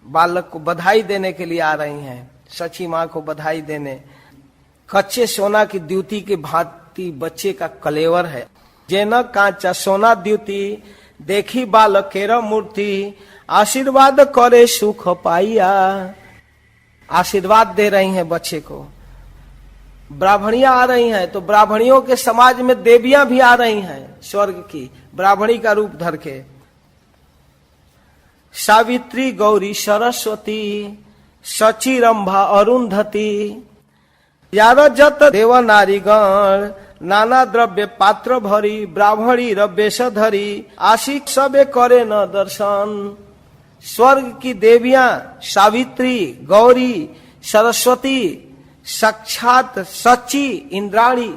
बालक को बधाई देने के लिए आ रही हैं, सची माँ को बधाई देने। कच्चे सोना की द्युति के भांति बच्चे का कलेवर है। जेना कांचा सोना द्युति, देखी बालक केरा मूर्ति, आशीर्वाद करे सुख पाइया। आशीर्वाद दे रही हैं बच्चे को। ब्राह्मणियां आ रही हैं तो ब्राह्मणियों के समाज में देवियां भी आ रही हैं, स्वर्ग की, ब्राह्मणी का रूप धर के। सावित्री, गौरी, सरस्वती, सची, रंभा, अरुंधति, यार जत देव नारीगण, नाना द्रव्य पात्र भरी, ब्राह्मणी रवेश धरी, आशिक सबे करे न दर्शन। स्वर्ग की देवियां सावित्री, गौरी, सरस्वती, साक्षात सची इंद्राणी,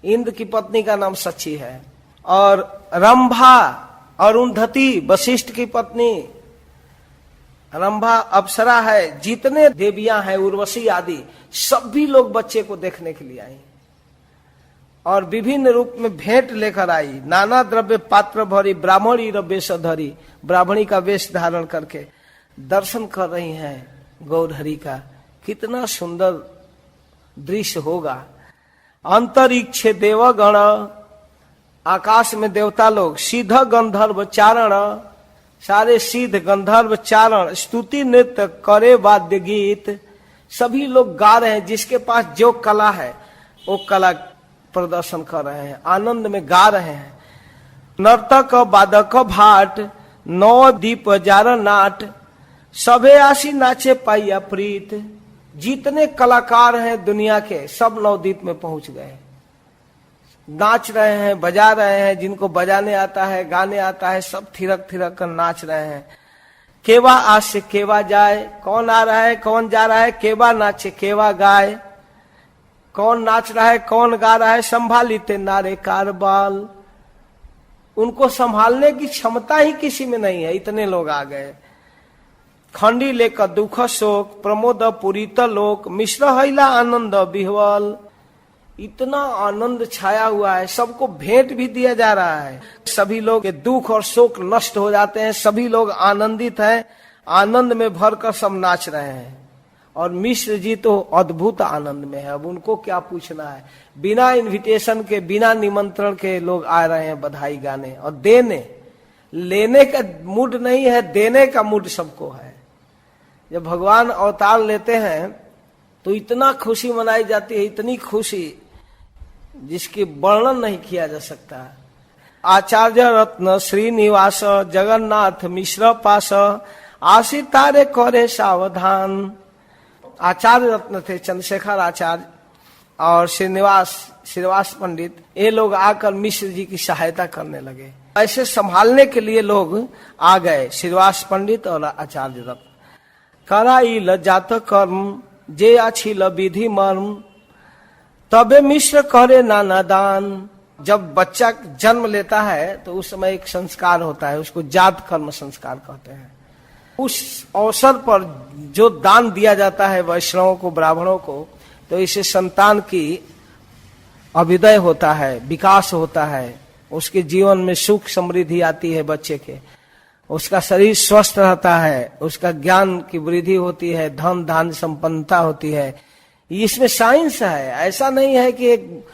इंद्र की पत्नी का नाम सची है, और रंभा, अरुंधति वशिष्ठ की पत्नी, रंभा अप्सरा है। जितने देवियां हैं, उर्वशी आदि, सभी लोग बच्चे को देखने के लिए आई और विभिन्न रूप में भेंट लेकर आई। नाना द्रव्य पात्र भरी, ब्राह्मणी रवेश धरी, ब्राह्मणी का वेश धारण करके दर्शन कर रही हैं गौरहरि का। कितना सुंदर दृश्य होगा। अंतरिक्ष देवगण, आकाश में देवता लोग, सिद्ध गंधर्व चारण, सारे सिद्ध गंधर्व चारण, स्तुति नृत्य करे वाद्य गीत, सभी लोग गा रहे हैं। जिसके पास जो कला है वो कला प्रदर्शन कर रहे हैं, आनंद में गा रहे हैं। नर्तक वादक भाट, नौ दीप जार नाट, सबे आशी नाचे पाइया प्रीत। जितने कलाकार हैं दुनिया के, सब नवद्वीप में पहुंच गए, नाच रहे हैं, बजा रहे हैं। जिनको बजाने आता है, गाने आता है, सब थिरक थिरक कर नाच रहे हैं। केवा आज से केवा जाए, कौन आ रहा है कौन जा रहा है, केवा नाचे केवा गाए। कौन नाच रहा है कौन गा रहा है, संभालिते नारे कारबाल। उनको संभालने की क्षमता ही किसी में नहीं है, इतने लोग आ गए। खंडी लेकर दुख शोक, प्रमोद पुरीत लोक, मिश्र हैला आनंद बिहवल। इतना आनंद छाया हुआ है, सबको भेंट भी दिया जा रहा है। सभी लोग के दुख और शोक नष्ट हो जाते हैं, सभी लोग आनंदित हैं, आनंद में भरकर सब नाच रहे हैं। और मिश्र जी तो अद्भुत आनंद में है, अब उनको क्या पूछना है। बिना इनविटेशन के, बिना निमंत्रण के लोग आ रहे हैं बधाई गाने और देने। लेने का मूड नहीं है, देने का मूड सबको है। जब भगवान अवतार लेते हैं तो इतना खुशी मनाई जाती है, इतनी खुशी जिसकी वर्णन नहीं किया जा सकता। आचार्य रत्न श्रीनिवास, जगन्नाथ मिश्र पास, आशितारे करे सावधान। आचार्य रत्न थे चंद्रशेखर आचार्य और श्रीनिवास पंडित, ये लोग आकर मिश्र जी की सहायता करने लगे। ऐसे संभालने के लिए लोग आ गए, श्रीनिवास पंडित और आचार्य रत्न। कराई ल जात कर्म, जे अछिल विधि मर्म, तबे मिश्र करे नाना दान। जब बच्चा जन्म लेता है तो उस समय एक संस्कार होता है, उसको जात कर्म संस्कार कहते हैं। उस अवसर पर जो दान दिया जाता है वैष्णवों को, ब्राह्मणों को, तो इससे संतान की अभ्युदय होता है, विकास होता है, उसके जीवन में सुख समृद्धि आती है बच्चे के, उसका शरीर स्वस्थ रहता है, उसका ज्ञान की वृद्धि होती है, धन धान संपन्नता होती है। इसमें साइंस है, ऐसा नहीं है कि एक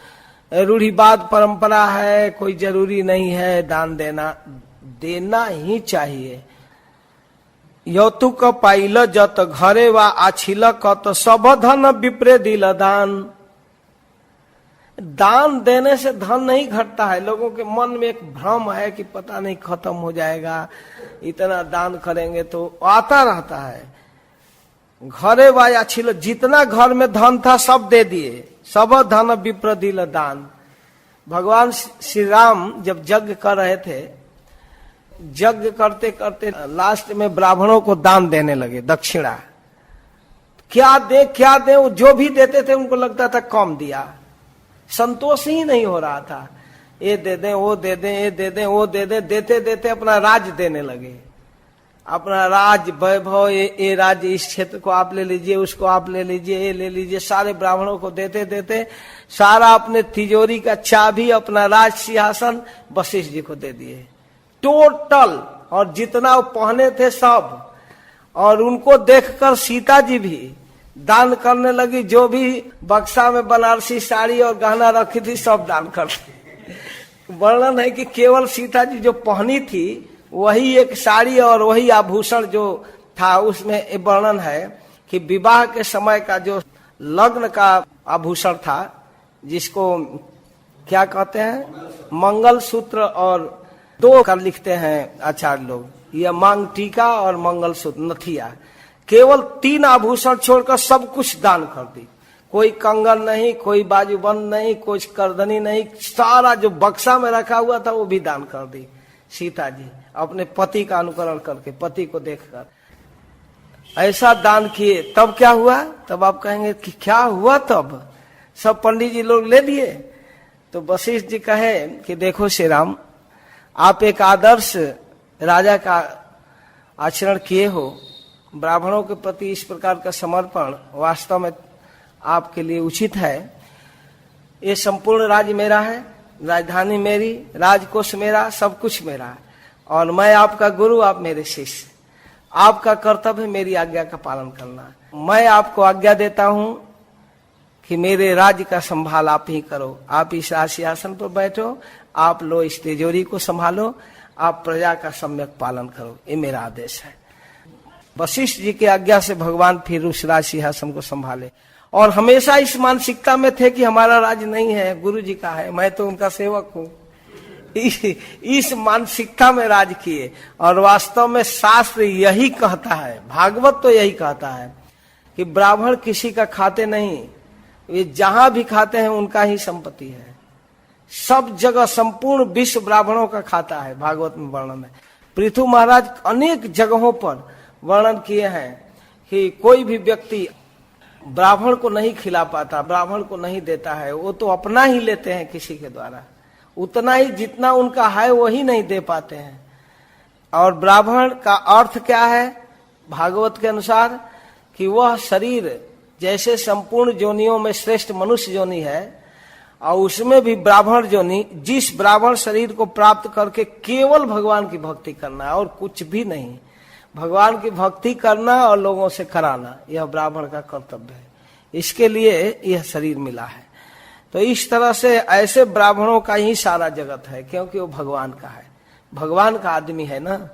रूढ़िवाद परंपरा है, कोई जरूरी नहीं है दान देना, देना ही चाहिए। यौतुक पाइल जत घरे वा आछिल कत, सब धन विप्रे दिल दान। दान देने से धन नहीं घटता है। लोगों के मन में एक भ्रम है कि पता नहीं खत्म हो जाएगा, इतना दान करेंगे तो आता रहता है। घरे वा आछिल, जितना घर में धन था सब दे दिए, सब धन विप्र दिल दान। भगवान श्री राम जब यज्ञ कर रहे थे, यज्ञ करते करते लास्ट में ब्राह्मणों को दान देने लगे, दक्षिणा। क्या दे, वो जो भी देते थे उनको लगता था कम दिया, संतोष ही नहीं हो रहा था। ये दे दें, वो दे दें, ये दे दें, वो दे दें, देते देते अपना राज देने लगे, अपना राज वैभव, ये राज्य इस क्षेत्र को आप ले लीजिए, उसको आप ले लीजिए, ये ले लीजिए, सारे ब्राह्मणों को देते देते सारा अपने तिजोरी का चाबी, अपना राज सिंहासन वशिष्ठ जी को दे दिए टोटल, और जितना वो पहने थे सब। और उनको देखकर सीता जी भी दान करने लगी, जो भी बक्सा में बनारसी साड़ी और गहना रखी थी सब दान कर दी। वर्णन है कि केवल सीता जी जो पहनी थी वही एक साड़ी और वही आभूषण जो था, उसमें वर्णन है कि विवाह के समय का जो लग्न का आभूषण था, जिसको क्या कहते हैं, मंगल सूत्र, और दो कर लिखते हैं आचार्य लोग, यह मांग टीका और मंगल सूत्र, नथिया, केवल 3 आभूषण छोड़कर सब कुछ दान कर दी। कोई कंगन नहीं, कोई बाजूबंद नहीं, कोई करधनी नहीं, सारा जो बक्सा में रखा हुआ था वो भी दान कर दी सीता जी, अपने पति का अनुकरण करके, पति को देखकर ऐसा दान किए। तब क्या हुआ? तब आप कहेंगे कि क्या हुआ? तब सब पंडित जी लोग ले लिए। तो वशिष्ठ जी कहे कि देखो श्री राम, आप एक आदर्श राजा का आचरण किए हो, ब्राह्मणों के प्रति इस प्रकार का समर्पण वास्तव में आपके लिए उचित है। ये संपूर्ण राज्य मेरा है, राजधानी मेरी, राजकोष मेरा, सब कुछ मेरा है, और मैं आपका गुरु, आप मेरे शिष्य। आपका कर्तव्य है मेरी आज्ञा का पालन करना। मैं आपको आज्ञा देता हूं कि मेरे राज्य का संभाल आप ही करो, आप इस सिंहासन पर बैठो, आप लो इस तिजोरी को संभालो, आप प्रजा का सम्यक पालन करो, ये मेरा आदेश है। वशिष्ठ जी की आज्ञा से भगवान फिर उस राज सिंहासन को संभाले, और हमेशा इस मानसिकता में थे कि हमारा राज्य नहीं है, गुरु जी का है, मैं तो उनका सेवक हूँ। इस मानसिकता में राज किए। और वास्तव में शास्त्र यही कहता है, भागवत तो यही कहता है कि ब्राह्मण किसी का खाते नहीं, ये जहां भी खाते हैं उनका ही संपत्ति है। सब जगह संपूर्ण विश्व ब्राह्मणों का खाता है, भागवत में वर्णन है। पृथु महाराज अनेक जगहों पर वर्णन किए हैं कि कोई भी व्यक्ति ब्राह्मण को नहीं खिला पाता, ब्राह्मण को नहीं देता है, वो तो अपना ही लेते हैं किसी के द्वारा, उतना ही जितना उनका है वही नहीं दे पाते हैं। और ब्राह्मण का अर्थ क्या है भागवत के अनुसार? कि वह शरीर जैसे संपूर्ण जोनियों में श्रेष्ठ मनुष्य जोनि है, और उसमें भी ब्राह्मण जोनि, जिस ब्राह्मण शरीर को प्राप्त करके केवल भगवान की भक्ति करना है और कुछ भी नहीं, भगवान की भक्ति करना और लोगों से कराना, यह ब्राह्मण का कर्तव्य है। इसके लिए यह शरीर मिला है। तो इस तरह से ऐसे ब्राह्मणों का ही सारा जगत है, क्योंकि वो भगवान का है, भगवान का आदमी है ना।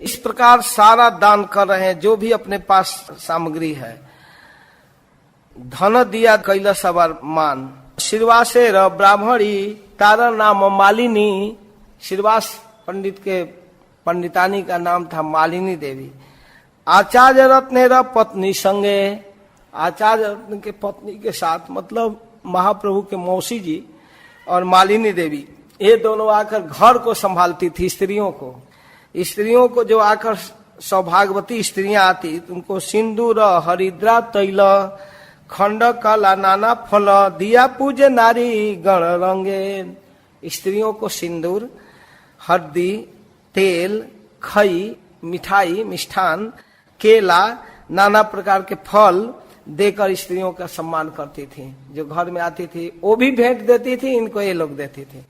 इस प्रकार सारा दान कर रहे हैं, जो भी अपने पास सामग्री है। धन दिया कैलाश मान, श्रीवासेर ब्राह्मणी तारा नाम मालिनी। श्रीवास पंडित के पंडितानी का नाम था मालिनी देवी। आचार्य रत्न पत्नी संगे, आचार्य रत्न के पत्नी के साथ, मतलब महाप्रभु के मौसी जी और मालिनी देवी, ये दोनों आकर घर को संभालती थी। स्त्रियों को जो आकर सौभाग्यवती स्त्रियां आती, उनको सिंदूर हरिद्रा तैल खंड कला नाना फल दिया पूजे नारी गण रंगे। स्त्रियों को सिंदूर, हल्दी, तेल, खई, मिठाई, मिष्ठान, केला, नाना प्रकार के फल देकर स्त्रियों का सम्मान करती थी। जो घर में आती थी वो भी भेंट देती थी, इनको ये लोग देती थी।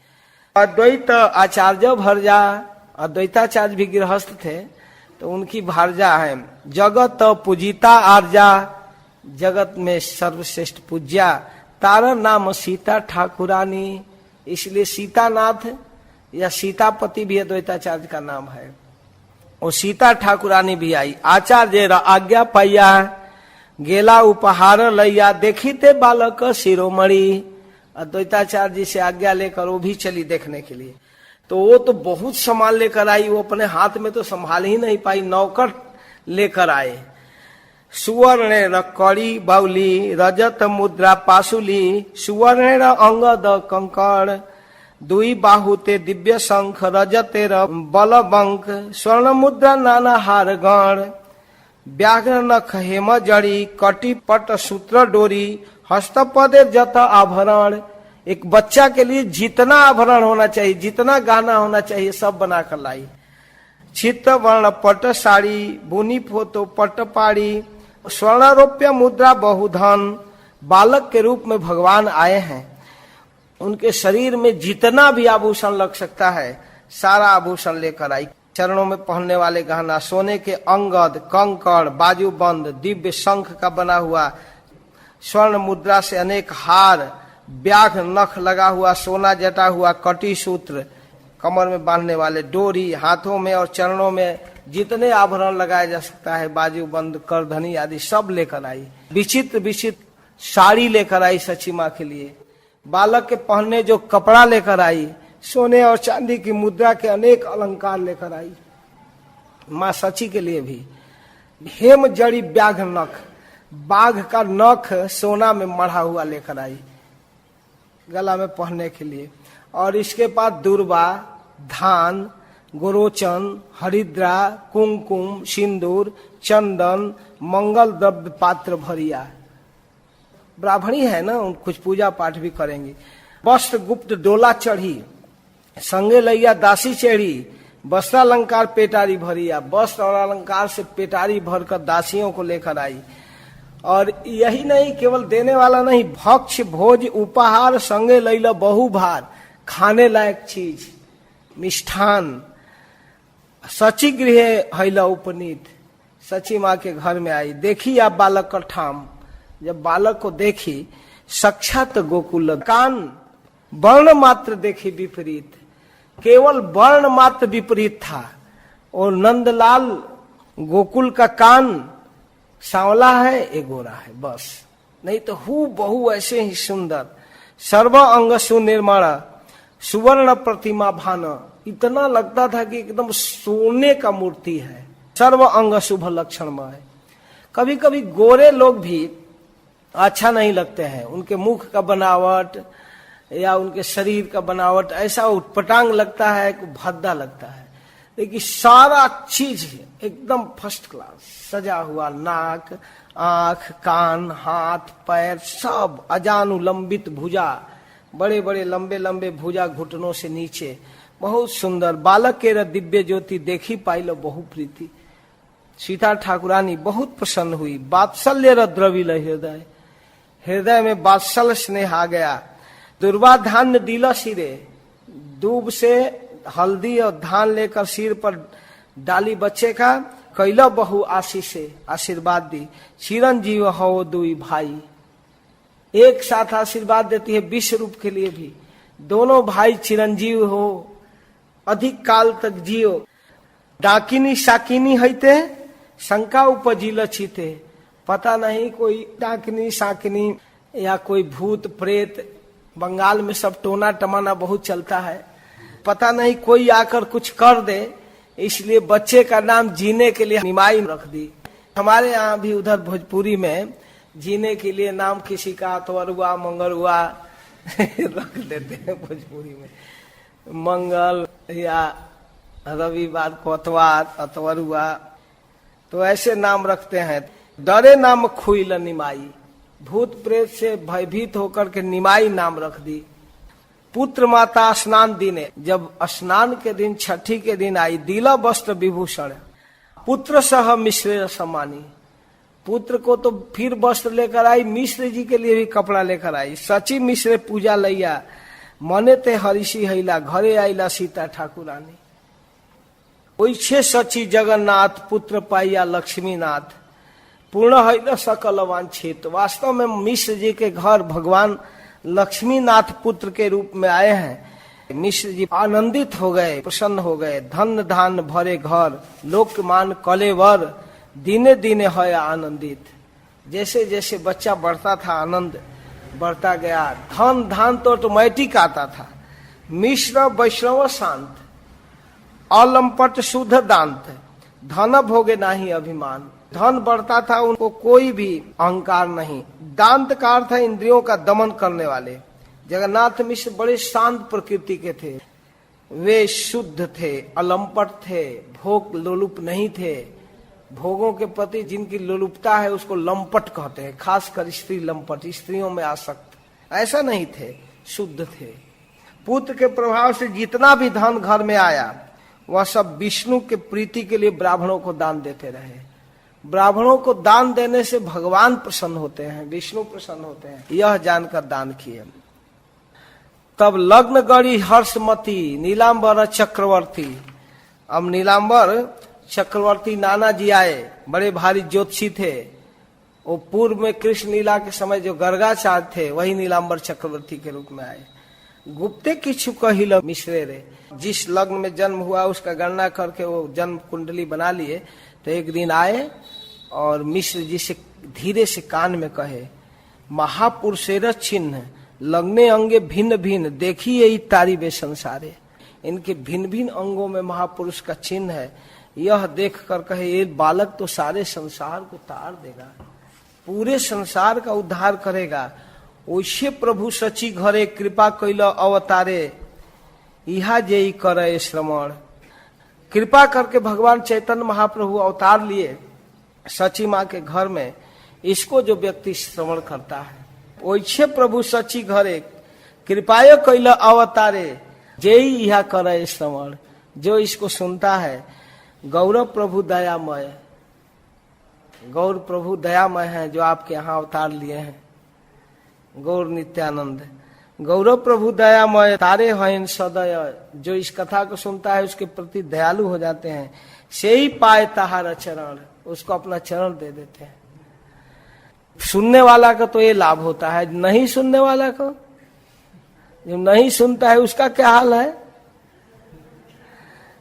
अद्वैत आचार्य भरजा, अद्वैताचार्य भी गृहस्थ थे, तो उनकी भारजा है। जगत पूजिता आर्जा, जगत में सर्वश्रेष्ठ पूज्या। तारा नाम सीता ठाकुरानी, इसलिए सीतानाथ या सीतापति भी अद्वैताचार्य का नाम है। और सीता ठाकुरानी भी आई। आचार्य आज्ञा पाइया, गेला उपहार लैया, देखी ते बालक शिरोमणि। अद्वैताचार्य जी से आज्ञा लेकर वो भी चली देखने के लिए। तो वो तो बहुत सामान लेकर आई, वो अपने हाथ में तो संभाल ही नहीं पाई, नौकर लेकर आए। सुवर्ण कड़ी बाउली, रजत मुद्रा पासुली, सुवर्ण अंगद कंकड़, दुई बाहु ते दिव्य शंख रजते बल बंक स्वर्ण मुद्रा नाना हार गण व्याघ्र नख हेम जड़ी कटी पट सूत्र डोरी हस्तपदे जत आभरण। एक बच्चा के लिए जितना आभरण होना चाहिए, जितना गहना होना चाहिए, सब बना कर लाई। चित्त वर्ण पट साड़ी बुनी फोतो पट पाड़ी स्वर्णारोप्य मुद्रा बहुधन। बालक के रूप में भगवान आए हैं, उनके शरीर में जितना भी आभूषण लग सकता है सारा आभूषण लेकर आई। चरणों में पहनने वाले गहना सोने के अंगद कंकड़ बाजूबंद दिव्य शंख का बना हुआ, स्वर्ण मुद्रा से अनेक हार, व्याघ्र नख लगा हुआ सोना जटा हुआ कटी सूत्र, कमर में बांधने वाले डोरी, हाथों में और चरणों में जितने आभरण लगाया जा सकता है बाजूबंद करधनी आदि सब लेकर आई। विचित्र विचित्र साड़ी लेकर आई सची माँ के लिए। बालक के पहनने जो कपड़ा लेकर आई, सोने और चांदी की मुद्रा के अनेक अलंकार लेकर आई। माँ सची के लिए भी हेम जड़ी व्याघ्र नख, बाघ का नख सोना में मढ़ा हुआ लेकर आई गला में पहनने के लिए। और इसके बाद दुर्वा धान गोरोचन हरिद्रा कुमकुम सिंदूर चंदन मंगल द्रव्य पात्र भरिया। ब्राह्मणी है ना, कुछ पूजा पाठ भी करेंगे। वस्त्र गुप्त डोला चढ़ी संगे लैया दासी चढ़ी वस्त्रालंकार पेटारी भरिया। वस्त्र और अलंकार से पेटारी भरकर दासियों को लेकर आई। और यही नहीं, केवल देने वाला नहीं, भक्ष भोज उपहार संगे लैला बहु भार, खाने लायक चीज मिष्ठान। सची गृह हैला उपनीत, सची माँ के घर में आई। देखी आप बालक का ठाम, जब बालक को देखी साक्षात गोकुल। कान वर्ण मात्र देखी विपरीत, केवल वर्ण मात्र विपरीत था। और नंदलाल गोकुल का कान सांवला है, एक गोरा है, बस। नहीं तो हु बहु ऐसे ही सुंदर। सर्व अंग सुनिर्मण सुवर्ण प्रतिमा भान, इतना लगता था कि एकदम सोने का मूर्ति है। सर्व अंग शुभ लक्षणमय। कभी कभी गोरे लोग भी अच्छा नहीं लगते हैं, उनके मुख का बनावट या उनके शरीर का बनावट ऐसा उटपटांग लगता है, भद्दा लगता है। लेकिन सारा चीज एकदम फर्स्ट क्लास सजा हुआ, नाक आंख कान हाथ पैर सब अजानुलंबित भुजा, बड़े बड़े लंबे लंबे भुजा घुटनों से नीचे, बहुत सुंदर। बालक के दिव्य ज्योति देखी पाइलो बहु प्रीति। सीता ठाकुरानी बहुत प्रसन्न हुई। वात्सल्य द्रविल हृदय, हृदय में वात्सल स्नेह आ गया। दुर्वा धान्य दिला सिरे, दूब से हल्दी और धान लेकर सिर पर डाली बच्चे का। कैला बहु आशीष से आशीर्वाद दी, चिरंजीव हो दुई भाई। एक साथ आशीर्वाद देती है विश्व रूप के लिए भी। दोनों भाई चिरंजीव हो, अधिक काल तक जियो। डाकिनी साकिनी हैते शंका उपजिल छिते। पता नहीं कोई डाकिनी साकिनी या कोई भूत प्रेत, बंगाल में सब टोना टमाना बहुत चलता है। पता नहीं कोई आकर कुछ कर दे, इसलिए बच्चे का नाम जीने के लिए निमाई रख दी। हमारे यहाँ भी उधर भोजपुरी में जीने के लिए नाम किसी का अतवरुआ मंगरुआ रख देते हैं। भोजपुरी में मंगल या रविवार को अतवार अतवरुआ, तो ऐसे नाम रखते हैं। डरे नाम खुइल निमाई, भूत प्रेत से भयभीत होकर के निमाई नाम रख दी। पुत्र माता स्नान दिने, जब स्नान के दिन छठी के दिन आई। दिला वस्त्र विभूषण पुत्र सह मिश्र सम्मानी, पुत्र को तो फिर वस्त्र लेकर आई, मिश्र जी के लिए भी कपड़ा लेकर आई। सची मिश्र पूजा लैया, मने ते हरिषि हैला, घरे आईला सीता ठाकुरानी। ओइछे सची जगन्नाथ पुत्र पाइया लक्ष्मीनाथ, पूर्ण हैला सकल वांछित। वास्तव में मिश्र जी के घर भगवान लक्ष्मीनाथ पुत्र के रूप में आए हैं। मिश्र जी आनंदित हो गए, प्रसन्न हो गए। धन धान भरे घर, लोकमान कलेवर, दिने दिने है आनंदित। जैसे जैसे बच्चा बढ़ता था आनंद बढ़ता गया। धन धान तो ऑटोमेटिक आता था। मिश्र वैष्णव शांत, अलंपट शुद्ध दांत, धन भोगे नाही अभिमान। धन बढ़ता था, उनको कोई भी अहंकार नहीं। दांत का अर्थ है इंद्रियों का दमन करने वाले। जगन्नाथ मिश्र बड़े शांत प्रकृति के थे, वे शुद्ध थे, अलंपट थे, भोग लोलुप नहीं थे। भोगों के प्रति जिनकी लोलुपता है उसको लंपट कहते हैं, खासकर स्त्री लंपट, स्त्रियों में आसक्त, ऐसा नहीं थे, शुद्ध थे। पुत्र के प्रभाव से जितना भी धन घर में आया वह सब विष्णु के प्रीति के लिए ब्राह्मणों को दान देते रहे। ब्राह्मणों को दान देने से भगवान प्रसन्न होते हैं, विष्णु प्रसन्न होते हैं, यह जानकर दान किए। तब लग्न गढ़ी हर्षमती नीलांबर चक्रवर्ती। अब नीलांबर चक्रवर्ती नाना जी आए, बड़े भारी ज्योतिषी थे। वो पूर्व में कृष्ण लीला के समय जो गर्गाचार्य थे वही नीलांबर चक्रवर्ती के रूप में आए। गुप्ते किछु कहिल मिश्रे रे, जिस लग्न में जन्म हुआ उसका गणना करके वो जन्म कुंडली बना लिए। तो एक दिन आए और मिश्र जी से धीरे से कान में कहे, महापुरुषेर चिन्ह लग्ने अंगे भिन्न भिन्न देखिए ही तारी वे संसारे। इनके भिन्न भिन्न अंगों में महापुरुष का चिन्ह है, यह देख कर कहे ये बालक तो सारे संसार को तार देगा, पूरे संसार का उद्धार करेगा। वैसे प्रभु सची घरे कृपा कैल अवतारे, इहा जेई करे श्रवण। कृपा करके भगवान चैतन्य महाप्रभु अवतार लिए सची माँ के घर में। इसको जो व्यक्ति श्रवण करता है, वैसे प्रभु सची घरे कृपायो कैल अवतारे, जेई इहा करे श्रवण। जो इसको सुनता है, गौरव प्रभु दयामय, गौर प्रभु दयामय है जो आपके यहाँ अवतार लिए हैं। गौर नित्यानंद, गौरव प्रभु दयामय तारे हैं सदय। जो इस कथा को सुनता है उसके प्रति दयालु हो जाते हैं। से ही पाए ताहार चरण, उसको अपना चरण दे देते हैं। सुनने वाला का तो ये लाभ होता है, नहीं सुनने वाला को, जो नहीं सुनता है उसका क्या हाल है।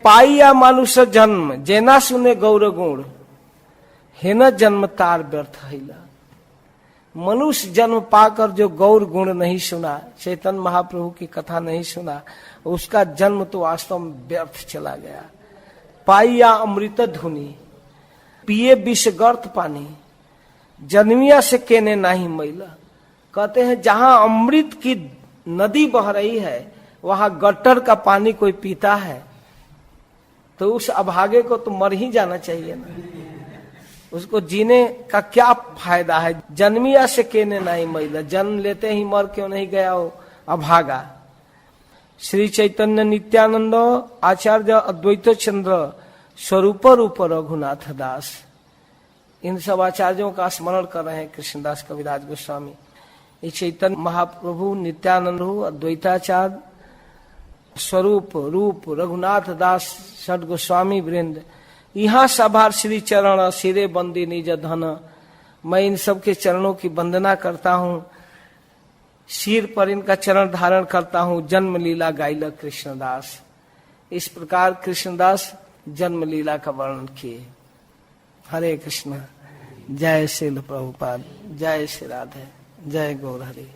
पाइया मनुष्य जन्म जेना सुने गौर गुण, हे न जन्म तार व्यर्थ हिला। मनुष्य जन्म पाकर जो गौर गुण नहीं सुना, चैतन्य महाप्रभु की कथा नहीं सुना, उसका जन्म तो वास्तव में व्यर्थ चला गया। पाइया अमृत धुनी पिए विष गर्त पानी, जन्मिया से केने नहीं मैला। कहते हैं जहां अमृत की नदी बह रही है वहां गट्टर का पानी कोई पीता है तो उस अभागे को तो मर ही जाना चाहिए ना, उसको जीने का क्या फायदा है। जन्मिया से केने नहीं मैला, जन्म लेते ही मर क्यों नहीं गया वो अभागा। श्री चैतन्य नित्यानंद आचार्य अद्वैत चंद्र स्वरूप रूप रघुनाथ दास, इन सब आचार्यों का स्मरण कर रहे हैं कृष्णदास कविराज गोस्वामी। ये चैतन्य महाप्रभु नित्यानंद अद्वैताचार्य स्वरूप रूप रघुनाथ दास षट गोस्वामी वृंद, यहाँ सभार श्री चरण सिरे बंदी निज धन। मैं इन सब के चरणों की वंदना करता हूँ, सिर पर इनका चरण धारण करता हूँ। जन्म लीला गाइल कृष्णदास, इस प्रकार कृष्णदास जन्म लीला का वर्णन किए। हरे कृष्ण, जय श्रील प्रभुपाद, जय श्री राधे, जय गौर हरि।